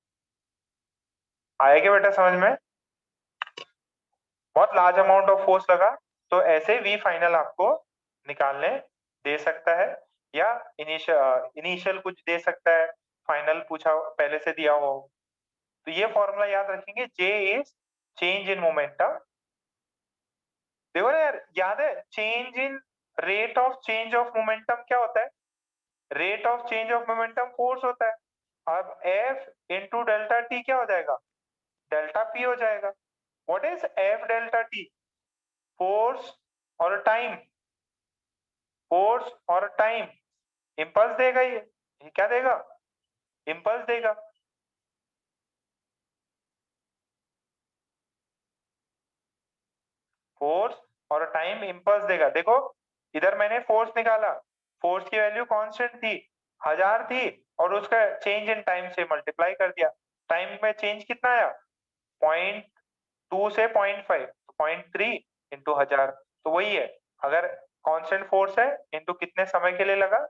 आएगा बेटा समझ में, बहुत लार्ज अमाउंट ऑफ फोर्स लगा, तो ऐसे वी फाइनल आपको निकालने दे सकता है, या इनिशियल कुछ दे सकता है, फाइनल पूछा पहले से दिया हो। तो ये फॉर्मूला याद रखेंगे, जे इज चेंज इन मोमेंटम। देखो ना यार, याद है change in rate of change of momentum क्या होता है, rate of change of momentum force होता है। अब एफ इंटू डेल्टा टी क्या हो जाएगा, डेल्टा पी हो जाएगा। What is F delta T, force और टाइम, फोर्स और टाइम, इंपल्स देगा ये क्या देगा, इंपल्स देगा। फोर्स और टाइम इंपल्स देगा। देखो इधर मैंने फोर्स निकाला, फोर्स की वैल्यू कांस्टेंट थी 1000 थी, और उसका चेंज इन टाइम से मल्टीप्लाई कर दिया, टाइम में चेंज कितना आया 0.2 से 0.5, 0.3 इंटू 1000, तो वही है। अगर कांस्टेंट फोर्स है इंटू कितने समय के लिए लगा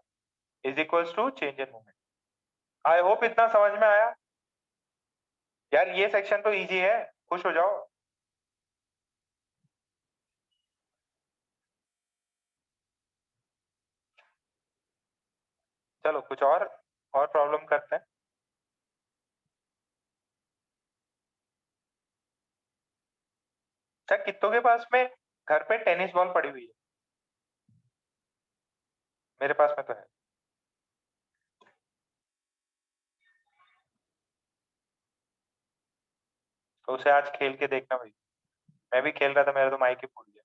is equals to change in moment. I hope इतना समझ में आया यार, ये सेक्शन तो इजी है, खुश हो जाओ। चलो कुछ और प्रॉब्लम करते हैं। अच्छा कित्तों के पास में घर पे टेनिस बॉल पड़ी हुई है, मेरे पास में तो है। तो उसे आज खेल के देखना भाई। मैं भी खेल रहा था, मेरा तो माइक ही फूट गया।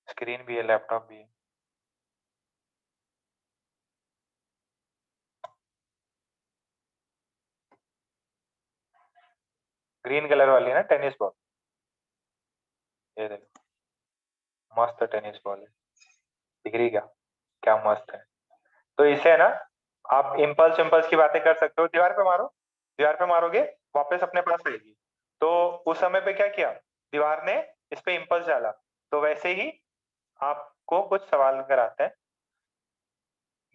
स्क्रीन भी है, लैपटॉप भी है। ग्रीन कलर वाली है ना टेनिस बॉल, ये देखो मस्त टेनिस बॉल है, दिख रही क्या? क्या मस्त है। तो इसे ना आप इम्पल्स इम्पल्स की बातें कर सकते हो। दीवार पे मारो, दीवार पे मारोगे वापस अपने पास आएगी। तो उस समय पे क्या किया, दीवार ने इस पे इम्पल्स डाला। तो वैसे ही आपको कुछ सवाल कराते हैं,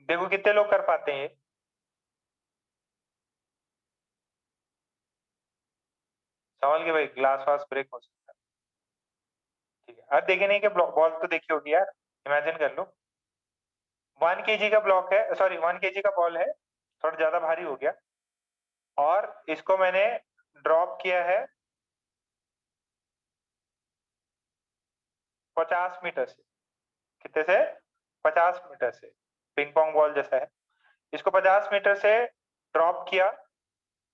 देखो कितने लोग कर पाते हैं ये। सवाल के भाई ग्लास वास ब्रेक हो सकता है। ठीक है, अब देखे नहीं कि बॉल तो देखी होगी यार, इमेजिन कर लो 1 kg का ब्लॉक है, सॉरी 1 kg का बॉल है, थोड़ा ज्यादा भारी हो गया, और इसको मैंने ड्रॉप किया है 50 मीटर से। कितने से? 50 मीटर से। पिंग पोंग बॉल जैसा है, इसको 50 मीटर से ड्रॉप किया,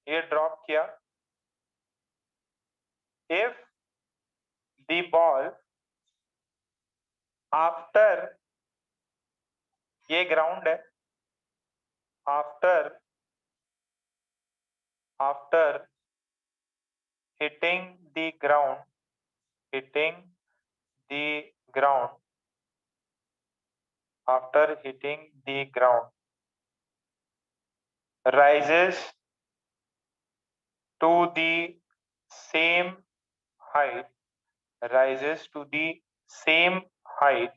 ये ड्रॉप किया। इफ द बॉल आफ्टर, ये ग्राउंड है, after after hitting the ground, hitting the ground, after hitting the ground, rises to the same height, rises to the same height,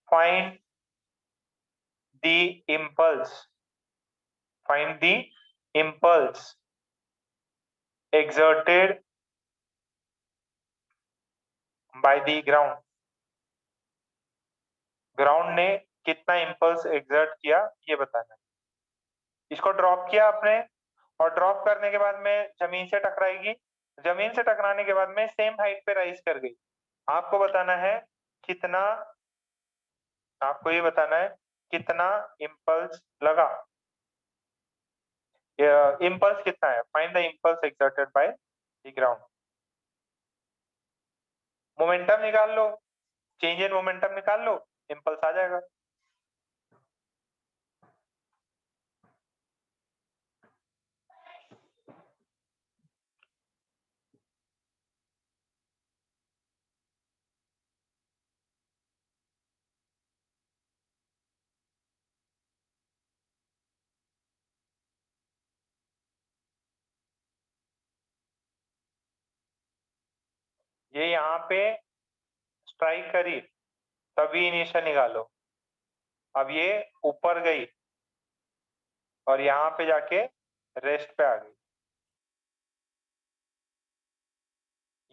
find the impulse, find the impulse exerted by the ground. Ground ने कितना impulse exert किया ये बताना है। इसको drop किया आपने, और ड्रॉप करने के बाद में जमीन से टकराएगी, जमीन से टकराने के बाद में सेम हाइट पे राइज कर गई। आपको बताना है कितना, आपको ये बताना है कितना इंपल्स लगा, इंपल्स कितना है, find the impulse exerted by the ground. Momentum निकाल लो, चेंज इन मोमेंटम निकाल लो, इंपल्स आ जाएगा। ये यहाँ पे स्ट्राइक करी तभी इनिशियल निकालो। अब ये ऊपर गई और यहाँ पे जाके रेस्ट पे आ गई,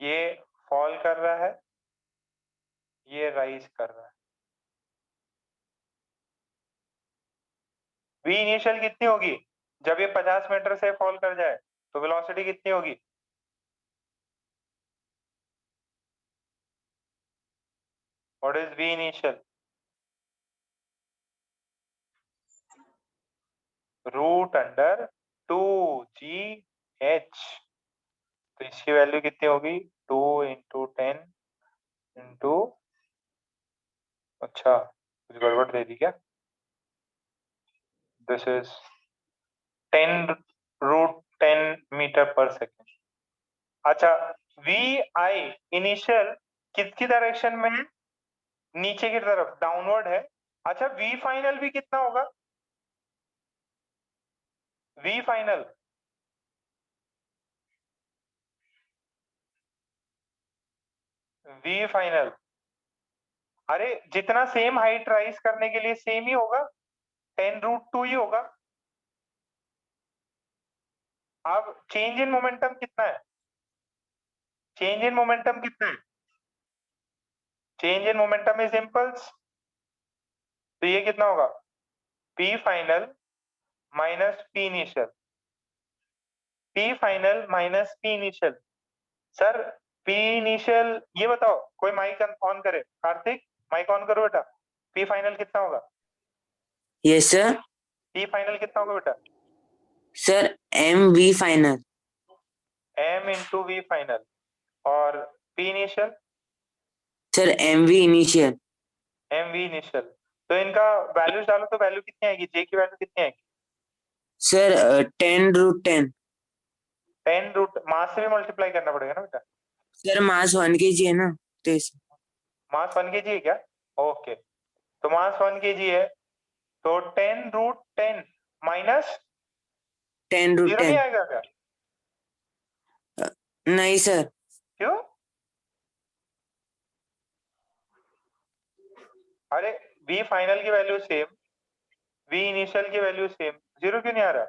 ये फॉल कर रहा है, ये राइज कर रहा है। वी इनिशियल कितनी होगी जब ये 50 मीटर से फॉल कर जाए, तो वेलोसिटी कितनी होगी? What is V initial? √2GH। तो इसकी वैल्यू कितनी होगी? 2 × 10 इंटू, अच्छा कुछ गड़बड़ दे दी क्या? दिस इज 10√10 मीटर पर सेकेंड। अच्छा, वी आई इनिशियल किसकी डायरेक्शन में है? नीचे की तरफ, डाउनवर्ड है। अच्छा, वी फाइनल भी कितना होगा? वी फाइनल, वी फाइनल, अरे जितना सेम हाइट राइज करने के लिए सेम ही होगा, 10√2 ही होगा। अब चेंज इन मोमेंटम कितना है? चेंज इन मोमेंटम कितना है? Change in momentum is impulse, तो ये कितना होगा? P final minus P initial, P final minus P initial. Sir P initial, ये बताओ कोई माइक ऑन करे, कार्तिक माइक ऑन करो बेटा। पी फाइनल कितना होगा? Yes sir. पी फाइनल कितना होगा बेटा? Sir MV final. m into V final और p initial sir MV initial. m v initial. तो इनका वैल्यूज डालो तो वैल्यू कितनी आएगी, j की वैल्यू कितनी आएगी? सर 10√10। 10 रूट मास से भी मल्टीप्लाई करना पड़ेगा ना बेटा? सर मास 1 kg है ना, तो मास 1 kg है क्या? ओके, तो मास 1 kg है, तो 10√10 माइनस 0 नहीं 10√10। आएगा क्या? नहीं सर। क्यों? अरे v फाइनल की वैल्यू सेम, v इनिशियल की वैल्यू सेम, 0 क्यों नहीं आ रहा?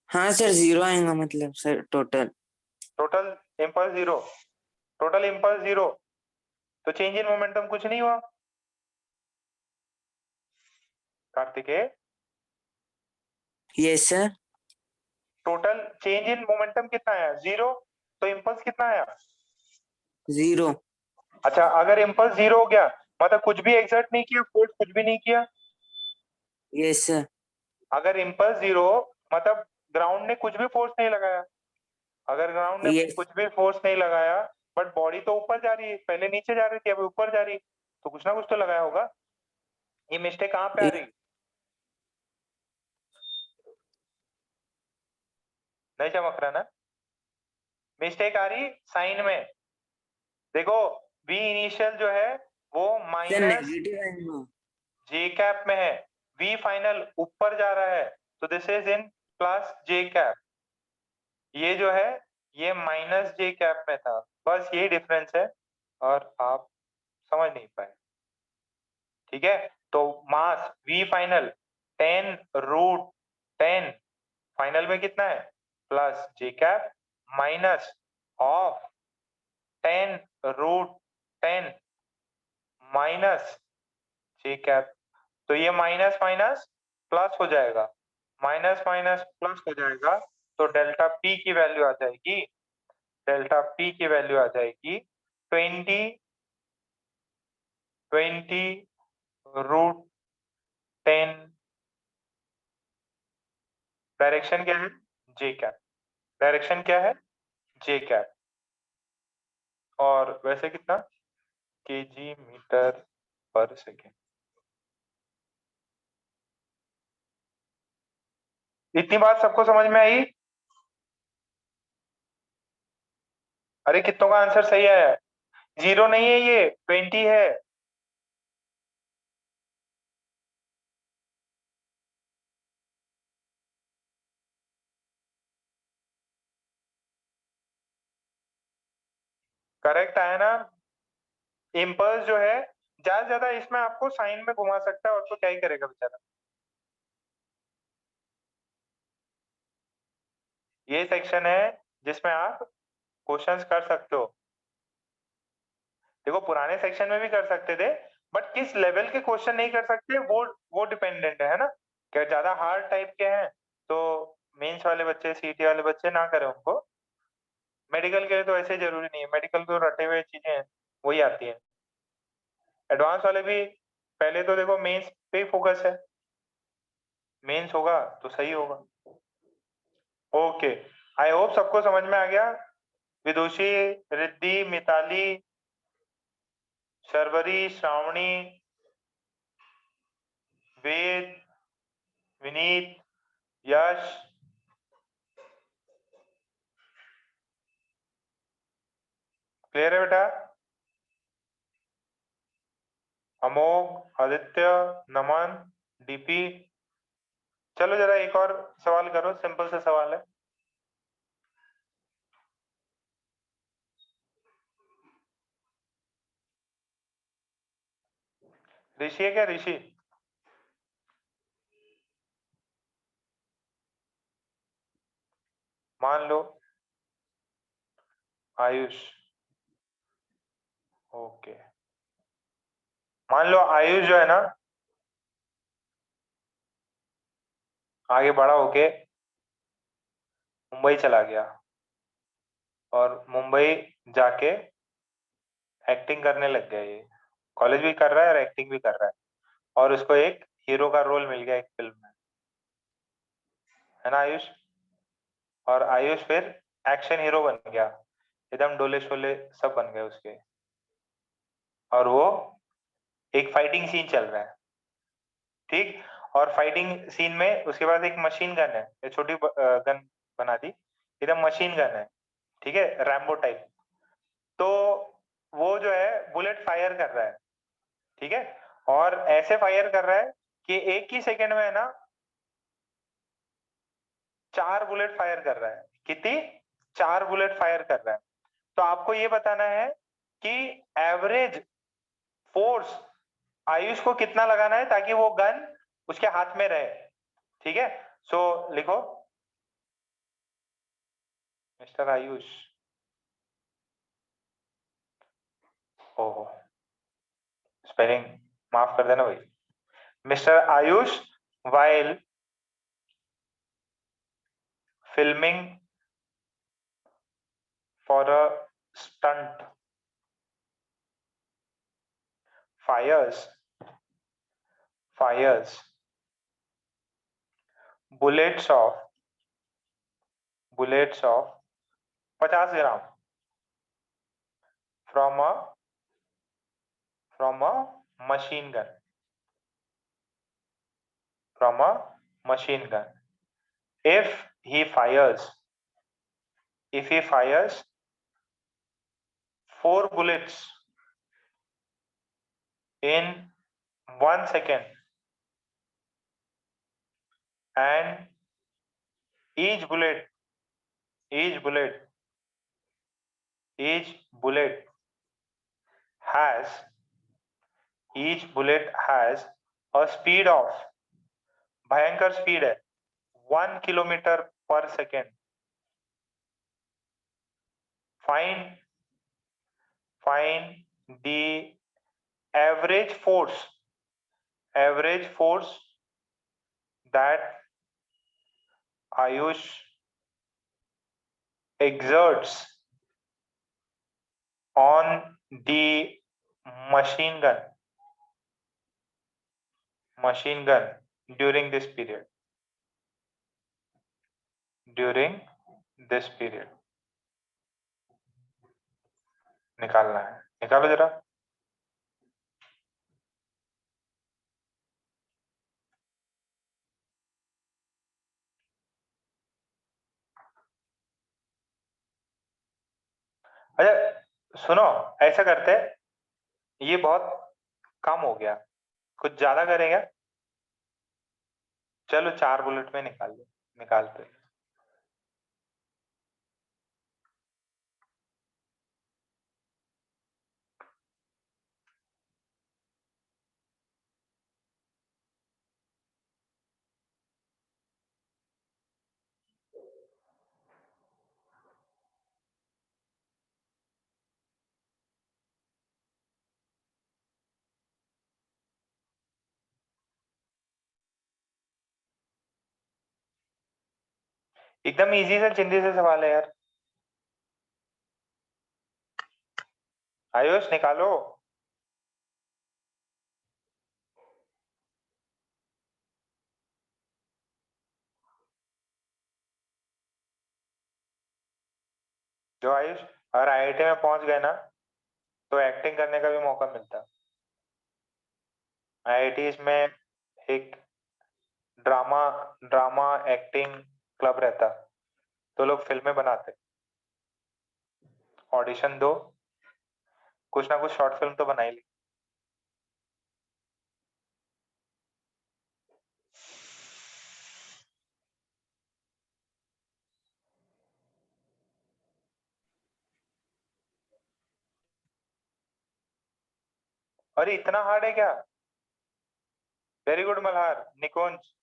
हाँ सर 0 आएगा, मतलब sir total. Total impulse 0, total impulse 0, तो चेंज इन मोमेंटम कुछ नहीं हुआ Kartikeya. Yes sir. Total change in momentum कितना आया? 0, तो इम्पल्स कितना आया? 0। अच्छा, अगर इम्पल्स 0 हो गया मतलब कुछ भी एक्सर्ट नहीं किया, फोर्स कुछ भी नहीं किया। Yes sir. अगर इम्पल्स 0 मतलब ग्राउंड ने कुछ भी फोर्स नहीं लगाया, अगर ग्राउंड ने यस। कुछ भी फोर्स नहीं लगाया, बट बॉडी तो ऊपर जा रही है, पहले नीचे जा रही थी अब ऊपर जा रही, तो कुछ ना कुछ तो लगाया होगा। ये मिस्टेक कहाँ पे आ रही? नहीं चमक रहा ना? मिस्टेक आ रही साइन में। देखो v इनिशियल जो है वो सर माइनस नेगेटिव आएगा। j कैप में है, v फाइनल ऊपर जा रहा है, तो this is in plus j cap. ये जो है ये माइनस j कैप में था, बस ये डिफरेंस है और आप समझ नहीं पाए। ठीक है, तो मास v फाइनल 10√10 फाइनल में कितना है? Plus j cap minus of 10√10 minus j cap. तो ये माइनस माइनस प्लस हो जाएगा, माइनस माइनस प्लस हो जाएगा, तो डेल्टा p की वैल्यू आ जाएगी, डेल्टा p की वैल्यू आ जाएगी 20√10। डायरेक्शन क्या है? j cap. डायरेक्शन क्या है? j cap. और वैसे कितना? kg मीटर पर सेकेंड। इतनी बात सबको समझ में आई? अरे कितनों का आंसर सही है? 0 नहीं है, ये 20 है। करेक्ट आया ना? इम्पल्स जो है ज्यादा से ज्यादा इसमें आपको साइन में घुमा सकता है, और तो क्या ही करेगा बेचारा। ये सेक्शन है जिसमें आप क्वेश्चंस कर सकते हो। देखो पुराने सेक्शन में भी कर सकते थे, बट किस लेवल के क्वेश्चन नहीं कर सकते वो डिपेंडेंट है ना? क्या ज्यादा हार्ड टाइप के हैं तो मेंस वाले बच्चे, सीटी वाले बच्चे ना करें उनको। मेडिकल के लिए तो ऐसे जरूरी नहीं है, मेडिकल तो रटे हुए चीजें हैं, वही आती है। एडवांस वाले भी पहले तो देखो मेंस पे ही फोकस है, मेंस होगा तो सही होगा। ओके, आई होप सबको समझ में आ गया। विदुषी, रिद्धि, मिताली, शर्वरी, श्रावणी, वेद, विनीत, यश, क्लियर है बेटा? अमोघ, आदित्य, नमन, डीपी। चलो जरा एक और सवाल करो, सिंपल सा सवाल है। ऋषि है क्या? ऋषि, मान लो आयुष। ओके, मान लो आयुष जो है ना आगे बड़ा होके मुंबई चला गया, और मुंबई जाके एक्टिंग करने लग गया। ये कॉलेज भी कर रहा है और एक्टिंग भी कर रहा है, और उसको एक हीरो का रोल मिल गया एक फिल्म में, है ना आयुष? और आयुष फिर एक्शन हीरो बन गया, एकदम डोले शोले सब बन गए उसके, और वो एक फाइटिंग सीन चल रहा है, ठीक। और फाइटिंग सीन में उसके बाद एक मशीन गन है, ये छोटी गन बना दी, एकदम मशीन गन है, ठीक है, रैम्बो टाइप। तो वो जो है बुलेट फायर कर रहा है, ठीक है, और ऐसे फायर कर रहा है कि एक ही सेकंड में है ना 4 बुलेट फायर कर रहा है। कितनी? 4 बुलेट फायर कर रहा है। तो आपको ये बताना है कि एवरेज फोर्स आयुष को कितना लगाना है ताकि वो गन उसके हाथ में रहे, ठीक है। सो लिखो मिस्टर आयुष, ओहो स्पेलिंग माफ कर देना भाई, mister Ayush while filming for a stunt fires bullets of 50 gram from a machine gun, if he fires 4 bullets in 1 second and each bullet has a speed of, भयंकर स्पीड है, 1 किलोमीटर पर second. Find the average force that Ayush exerts on the machine gun during this period. निकालना है, निकालो जरा। अच्छा सुनो, ऐसा करते हैं, ये बहुत कम हो गया, कुछ ज्यादा करेंगे। चलो 4 बुलेट में निकालते। एकदम इजी से चिंदी से सवाल है यार। आयुष निकालो। जो आयुष, अगर आईआईटी में पहुंच गए ना तो एक्टिंग करने का भी मौका मिलता है। आईआईटी में एक ड्रामा एक्टिंग क्लब रहता, तो लोग फिल्में बनाते। ऑडिशन दो, कुछ ना कुछ शॉर्ट फिल्म तो बना ही ली। अरे इतना हार्ड है क्या? वेरी गुड मल्हार, निकुंज।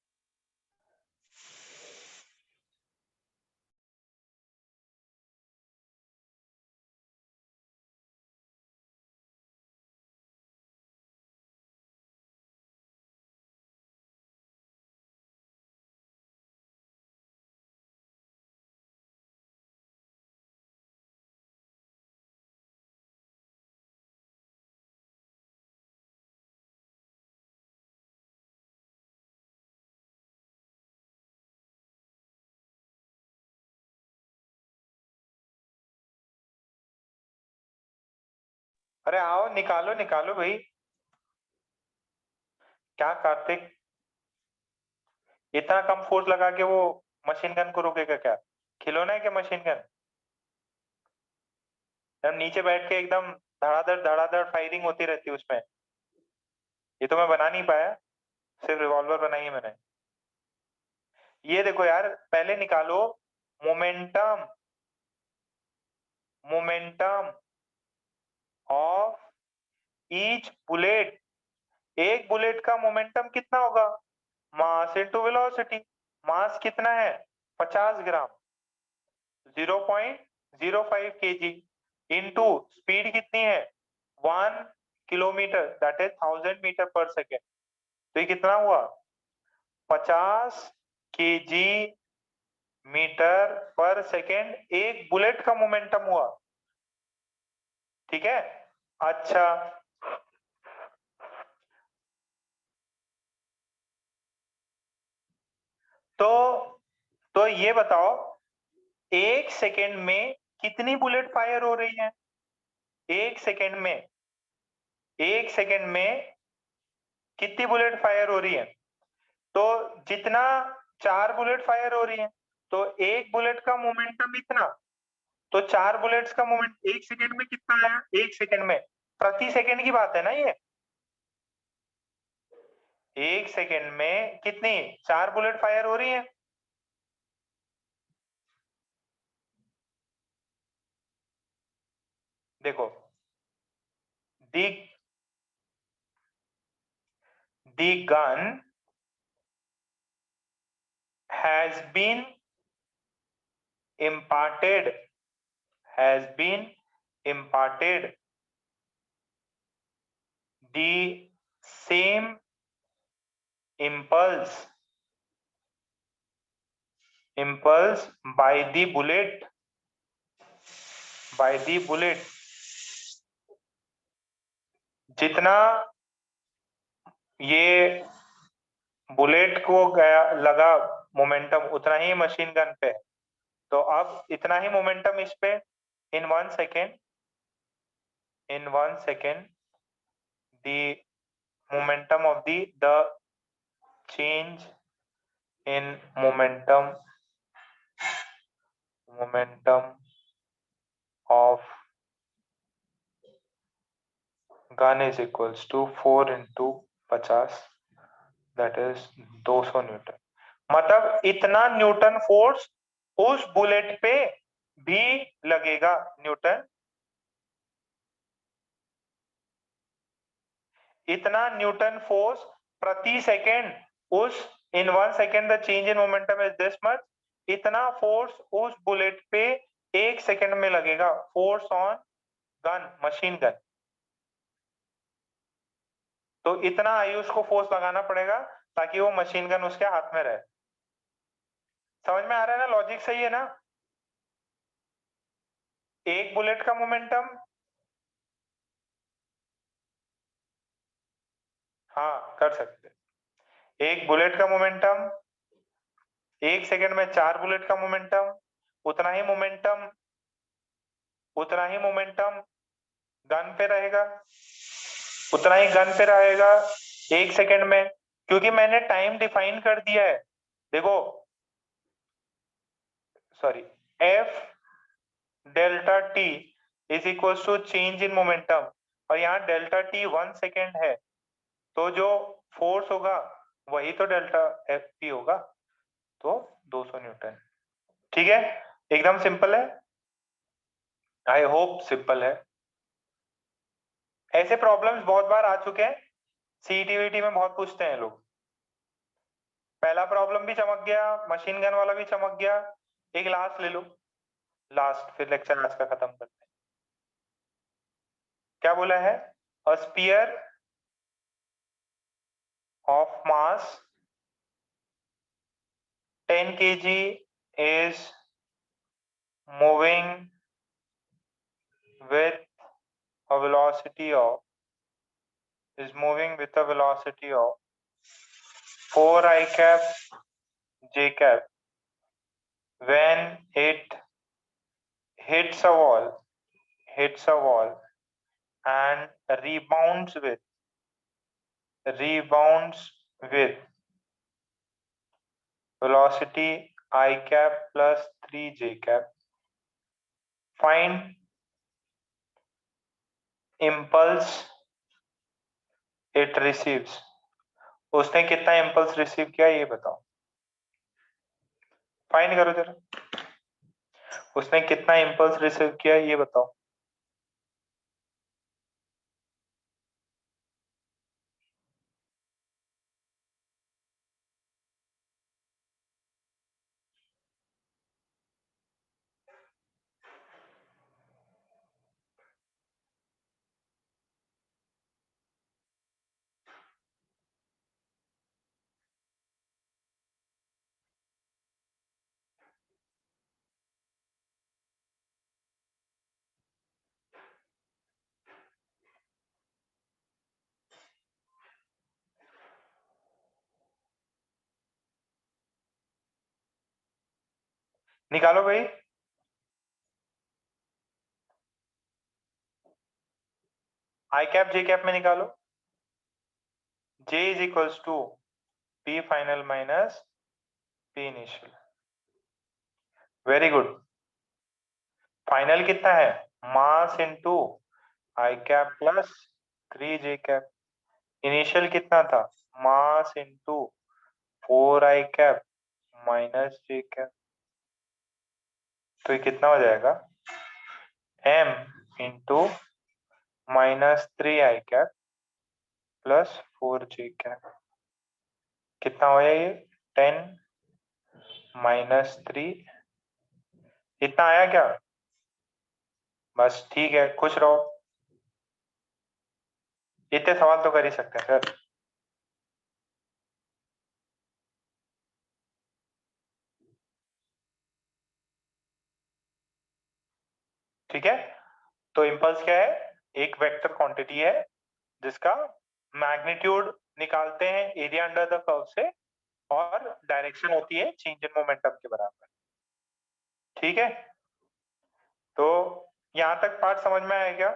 अरे आओ निकालो निकालो भाई। क्या कार्तिक, इतना कम फोर्स लगा के वो मशीन गन को रोकेगा क्या? खिलौना है क्या मशीन गन? हम नीचे बैठ के एकदम धड़ाधड़ फायरिंग होती रहती है उसमें। ये तो मैं बना नहीं पाया, सिर्फ रिवॉल्वर बनाई है मैंने। ये देखो यार, पहले निकालो momentum, momentum of each bullet. एक बुलेट का मोमेंटम कितना होगा? Mass into velocity. मास कितना है? 50 ग्राम, 0.05 kg, इनटू स्पीड कितनी है? 1 किलोमीटर, दैट इज 1000 मीटर पर सेकेंड। तो ये कितना हुआ? 50 kg मीटर पर सेकेंड एक बुलेट का मोमेंटम हुआ। ठीक है, अच्छा तो ये बताओ, एक सेकेंड में कितनी बुलेट फायर हो रही है? एक सेकेंड में, एक सेकेंड में कितनी बुलेट फायर हो रही है? तो जितना 4 बुलेट फायर हो रही है, तो एक बुलेट का मोमेंटम इतना, तो 4 बुलेट्स का मोमेंट एक सेकेंड में कितना आया? एक सेकेंड में, प्रति सेकेंड की बात है ना ये। एक सेकेंड में कितनी 4 बुलेट फायर हो रही है? देखो, the gun has been imparted the same impulse by the bullet, जितना ये बुलेट को गया लगा मोमेंटम, उतना ही मशीन गन पे। तो अब इतना ही मोमेंटम इस पे, इन 1 second, the momentum of the change in momentum of gun is equals to 4 into 50, that is 200 Newton. मतलब इतना न्यूटन फोर्स उस बुलेट पे भी लगेगा। न्यूटन, इतना न्यूटन फोर्स प्रति सेकेंड उस, इन 1 second the change in momentum is this much, इतना फोर्स उस बुलेट पे एक सेकेंड में लगेगा। Force on gun, machine gun. तो इतना आयुष को फोर्स लगाना पड़ेगा ताकि वो मशीन गन उसके हाथ में रहे। समझ में आ रहा है ना? लॉजिक सही है ना? एक बुलेट का मोमेंटम, हाँ कर सकते। एक बुलेट का मोमेंटम, एक सेकंड में 4 बुलेट का मोमेंटम, उतना ही मोमेंटम गन पे रहेगा, उतना ही गन पे रहेगा एक सेकंड में, क्योंकि मैंने टाइम डिफाइन कर दिया है। देखो, sorry, F delta T is equal to change in momentum, और यहाँ डेल्टा टी 1 सेकेंड है, तो जो फोर्स होगा वही तो डेल्टा एफ पी होगा, तो 200 न्यूटन। ठीक है, एकदम सिंपल है। आई होप सिंपल है। ऐसे प्रॉब्लम्स बहुत बार आ चुके हैं, सीईटी वीटी में बहुत पूछते हैं लोग। पहला प्रॉब्लम भी चमक गया, मशीन गन वाला भी चमक गया। एक लास्ट ले लो, लास्ट, फिर लेक्चर आज का खत्म करते हैं। क्या बोला है? अ spear of mass 10 kg is moving with a velocity of 4 I cap j cap when it hits a wall and rebounds with velocity I cap plus 3j cap. Find impulse it receives. उसने कितना impulse receive किया ये बताओ. Find करो जरा. उसने कितना impulse receive किया ये बताओ. निकालो भाई. आई कैप जे कैप में निकालो. J is equals to P final minus P initial. Very good. Final कितना है? Mass into I cap plus 3j cap. Initial कितना था? Mass into 4i cap minus j cap. तो ये कितना हो जाएगा? m into minus 3i cap plus 4j cap. कितना हो ये? 10 माइनस 3. इतना आया क्या? बस ठीक है, खुश रहो. इतने सवाल तो कर ही सकते हैं सर. ठीक है. तो इम्पल्स क्या है? एक वेक्टर क्वांटिटी है जिसका मैग्नीट्यूड निकालते हैं एरिया अंडर द कर्व से और डायरेक्शन होती है चेंज इन मोमेंटम के बराबर. ठीक है. तो यहाँ तक पार्ट समझ में आया क्या?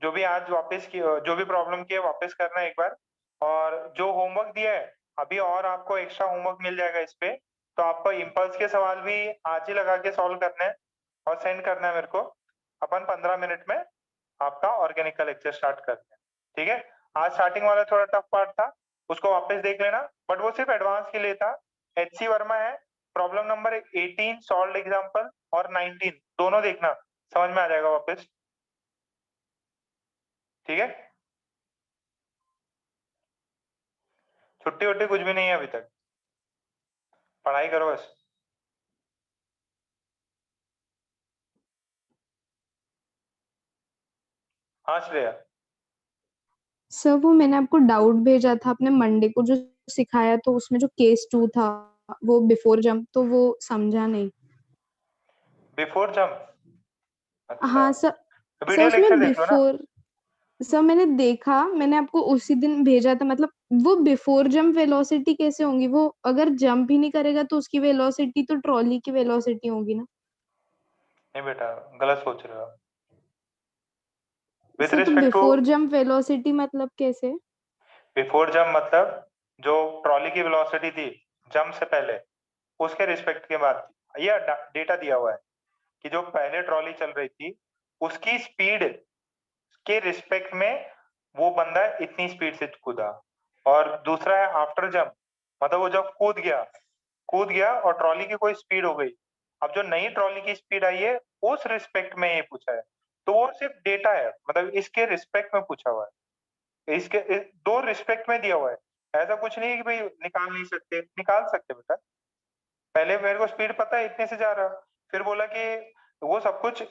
जो भी आज वापस की जो भी प्रॉब्लम की है वापस करना एक बार. और जो होमवर्क दिया है अभी और आपको एक्स्ट्रा होमवर्क मिल जाएगा इस पे. तो आपको इम्पल्स के सवाल भी आज ही लगा के सॉल्व करने हैं और सेंड करना है मेरे को. अपन 15 मिनट में आपका ऑर्गेनिक का लेक्चर स्टार्ट करते हैं. ठीक है. आज स्टार्टिंग वाला थोड़ा टफ पार्ट था, उसको वापस देख लेना, बट वो सिर्फ एडवांस के लिए था. HC वर्मा है. प्रॉब्लम नंबर 18 सॉल्व एग्जांपल और 19 दोनों देखना, समझ में आ जाएगा वापस. ठीक है. छुट्टी वुट्टी कुछ भी नहीं है अभी तक, पढ़ाई करो बस. हाँ श्रेया. सर वो मैंने आपको डाउट भेजा था आपने मंडे को जो सिखाया, तो उसमें जो केस 2 था वो बिफोर जंप, तो वो समझा नहीं. Before jump. अच्छा. हाँ सर. सर वीडियो लेक्चर उसमें देख लो ना. बिफोर, सर मैंने देखा, मैंने आपको उसी दिन भेजा था. मतलब वो बिफोर जंप वेलोसिटी कैसे होंगी? वो अगर जंप ही नहीं करेगा तो उसकी वेलोसिटी तो ट्रॉली की वेलोसिटी होगी ना. नहीं बेटा, गलत सोच रहे हो. विथ सर तो respect to before jump velocity मतलब कैसे? बिफोर जंप मतलब जो ट्रॉली की वेलोसिटी थी जंप से पहले उसके रिस्पेक्ट के बाद ये डेटा दिया हुआ है कि जो पहले ट्रॉली चल रही थी उसकी स्पीड के रिस्पेक्ट में वो बंदा इतनी स्पीड से कूदा. और दूसरा है आफ्टर जंप, मतलब वो जब कूद गया और ट्रॉली की कोई स्पीड हो गई. अब जो नई ट्रॉली की स्पीड आई है उस रिस्पेक्ट में ये पूछा है. तो वो सिर्फ डेटा है, मतलब इसके रिस्पेक्ट में पूछा हुआ है. दो रिस्पेक्ट में दिया हुआ है. ऐसा कुछ नहीं है कि भाई निकाल नहीं सकते, निकाल सकते बेटा. पहले मेरे को स्पीड पता है इतने से जा रहा, फिर बोला कि वो सब कुछ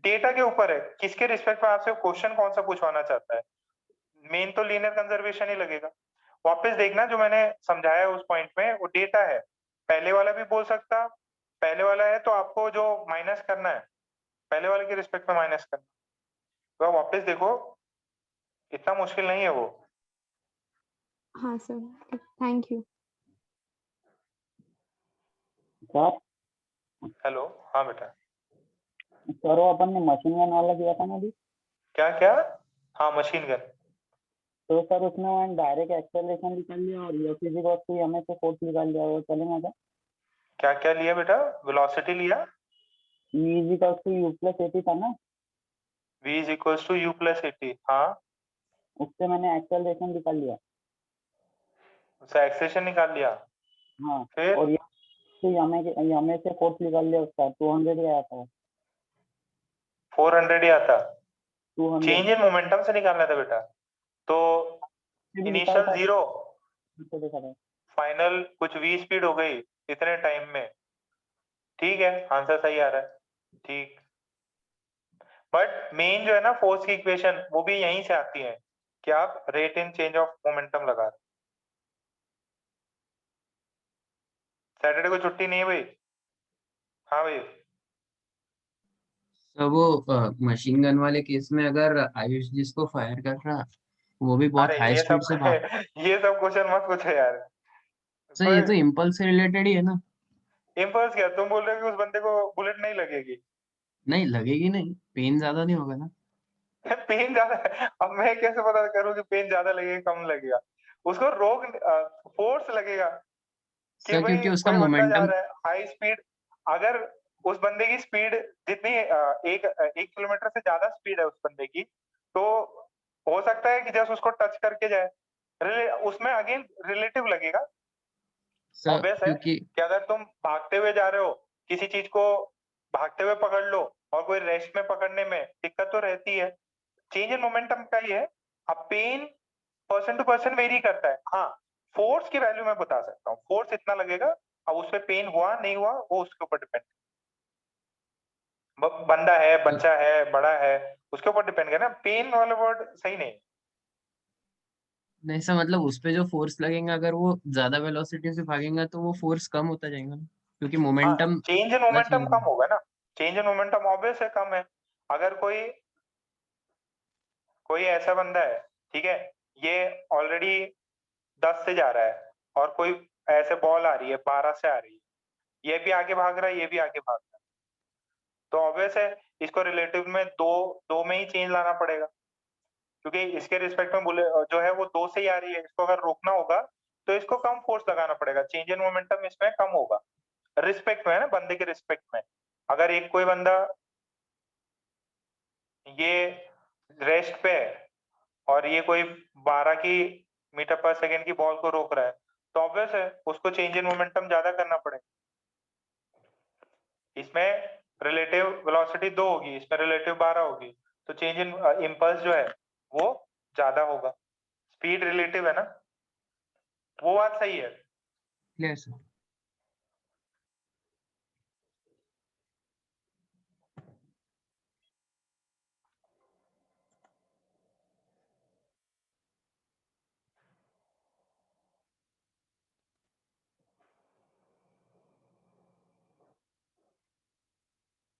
डेटा के ऊपर है किसके रिस्पेक्ट में आपसे क्वेश्चन कौन सा पूछवाना चाहता है. मेन तो लीनियर कंजर्वेशन ही लगेगा. वापस देखना जो मैंने समझाया उस पॉइंट में वो डेटा है. पहले वाला भी बोल सकता, पहले वाला है तो आपको जो माइनस करना है पहले वाले के रिस्पेक्ट में माइनस करना. तो वापस देखो, इतना मुश्किल नहीं है वो. हाँ sir, thank you. Sir hello. हाँ बेटा. सर वो अपन ने मशीन गन वाला किया था ना अभी. क्या क्या? हाँ मशीन गन। तो सर उसमें मैंने डायरेक्ट एक्सेलरेशन निकाल लिया और F is equal to ma से फोर्स निकाल लिया, वो चलेगा क्या? क्या क्या लिया बेटा? वेलोसिटी लिया, E is equal to u plus at था ना, v is equal to u plus at। हाँ, उससे मैंने एक्सेलरेशन निकाल लिया। उससे एक्सेलेरेशन निकाल लिया। हाँ, फिर और ma से फोर्स निकाल लिया, उसका 200 ही आया था। 400 ही आता। 200 चेंज इन मोमेंटम से निकालना था बेटा। तो इनिशियल 0, देखा था। फाइनल कुछ v स्पीड हो गई इतने टाइम में। ठीक है, आंसर सही आ रहा है। ठीक, बट मेन जो है ना फोर्स की इक्वेशन वो भी यहीं से आती है कि आप rate in change of momentum लगा रहे। सैटरडे को छुट्टी नहीं है भाई? हाँ भाई। तो वो मशीन गन वाले केस में अगर आयुष जिसको फायर कर रहा वो भी बहुत अरे हाई ये स्पीड सब से भाग, ये सब क्वेश्चन मत पूछो यार। तो ये तो इम्पल्स से रिलेटेड ही है ना? इम्पल्स क्या, तुम बोल रहे हो कि उस बंदे को बुलेट नहीं लगेगी? नहीं लगेगी, नहीं पेन ज्यादा नहीं होगा ना? पेन ज्यादा है, अब मैं कैसे पता करूं कि पेन ज्यादा लगेगा कम लगेगा? उसको रोक फोर्स लगेगा कि सर भाई क्योंकि उसका कोई बंदा जा मोमेंटम, रहा है हाई स्पीड। अगर उस बंदे की स्पीड जितनी एक किलोमीटर से ज्यादा स्पीड है उस बंदे की, तो हो सकता है कि जस्ट उसको टच करके जाए, उसमें अगेन रिलेटिव लगेगा। सर ऑब्वियस है क्योंकि कि अगर तुम भागते हुए जा रहे हो, किसी चीज को भागते हुए पकड़ लो और कोई रेस्ट में पकड़ने में दिक्कत तो रहती है। चेंज इन मोमेंटम का ही है। अब pen person to person vary करता है। हाँ, फोर्स की वैल्यू मैं बता सकता हूँ, फोर्स इतना लगेगा। अब उसपे पेन हुआ नहीं हुआ वो उसके ऊपर डिपेंड, बंदा है, बच्चा है, बड़ा है, उसके ऊपर डिपेंड है ना। पेन वाला वर्ड सही नहीं। नहीं सर मतलब उस पे जो फोर्स लगेगा अगर वो ज्यादा वेलोसिटी से भागेगा तो वो फोर्स कम होता जाएगा ना, क्योंकि हाँ, मोमेंटम चेंज इन ज्यादा मोमेंटम चेंज कम होगा ना। चेंज इन मोमेंटम ऑब्वियस है कम है। अगर कोई ऐसा बंदा है, ठीक है, ये ऑलरेडी 10 से जा रहा है और कोई ऐसे बॉल आ रही है 12 से आ रही है, ये भी आगे भाग रहा है, ये भी आगे भाग रहा है, तो ऑब्वियस है इसको रिलेटिव में दो दो में ही चेंज लाना पड़ेगा, क्योंकि इसके रिस्पेक्ट में जो है वो 2 से ही आ रही है। इसको अगर रोकना होगा तो इसको कम फोर्स लगाना पड़ेगा, चेंज इन मोमेंटम इसमें कम होगा रिस्पेक्ट में, है ना, बंदे के रिस्पेक्ट में। अगर एक कोई बंदा ये रेस्ट पे है और ये कोई 12 की मीटर पर सेकेंड की बॉल को रोक रहा है, तो ऑब्वियस है उसको चेंज इन मोमेंटम ज्यादा करना पड़ेगा। इसमें रिलेटिव वेलोसिटी 2 होगी, इसमें रिलेटिव 12 होगी, तो चेंज इन इम्पल्स जो है वो ज्यादा होगा। स्पीड रिलेटिव है ना, वो बात सही है। Clear sir.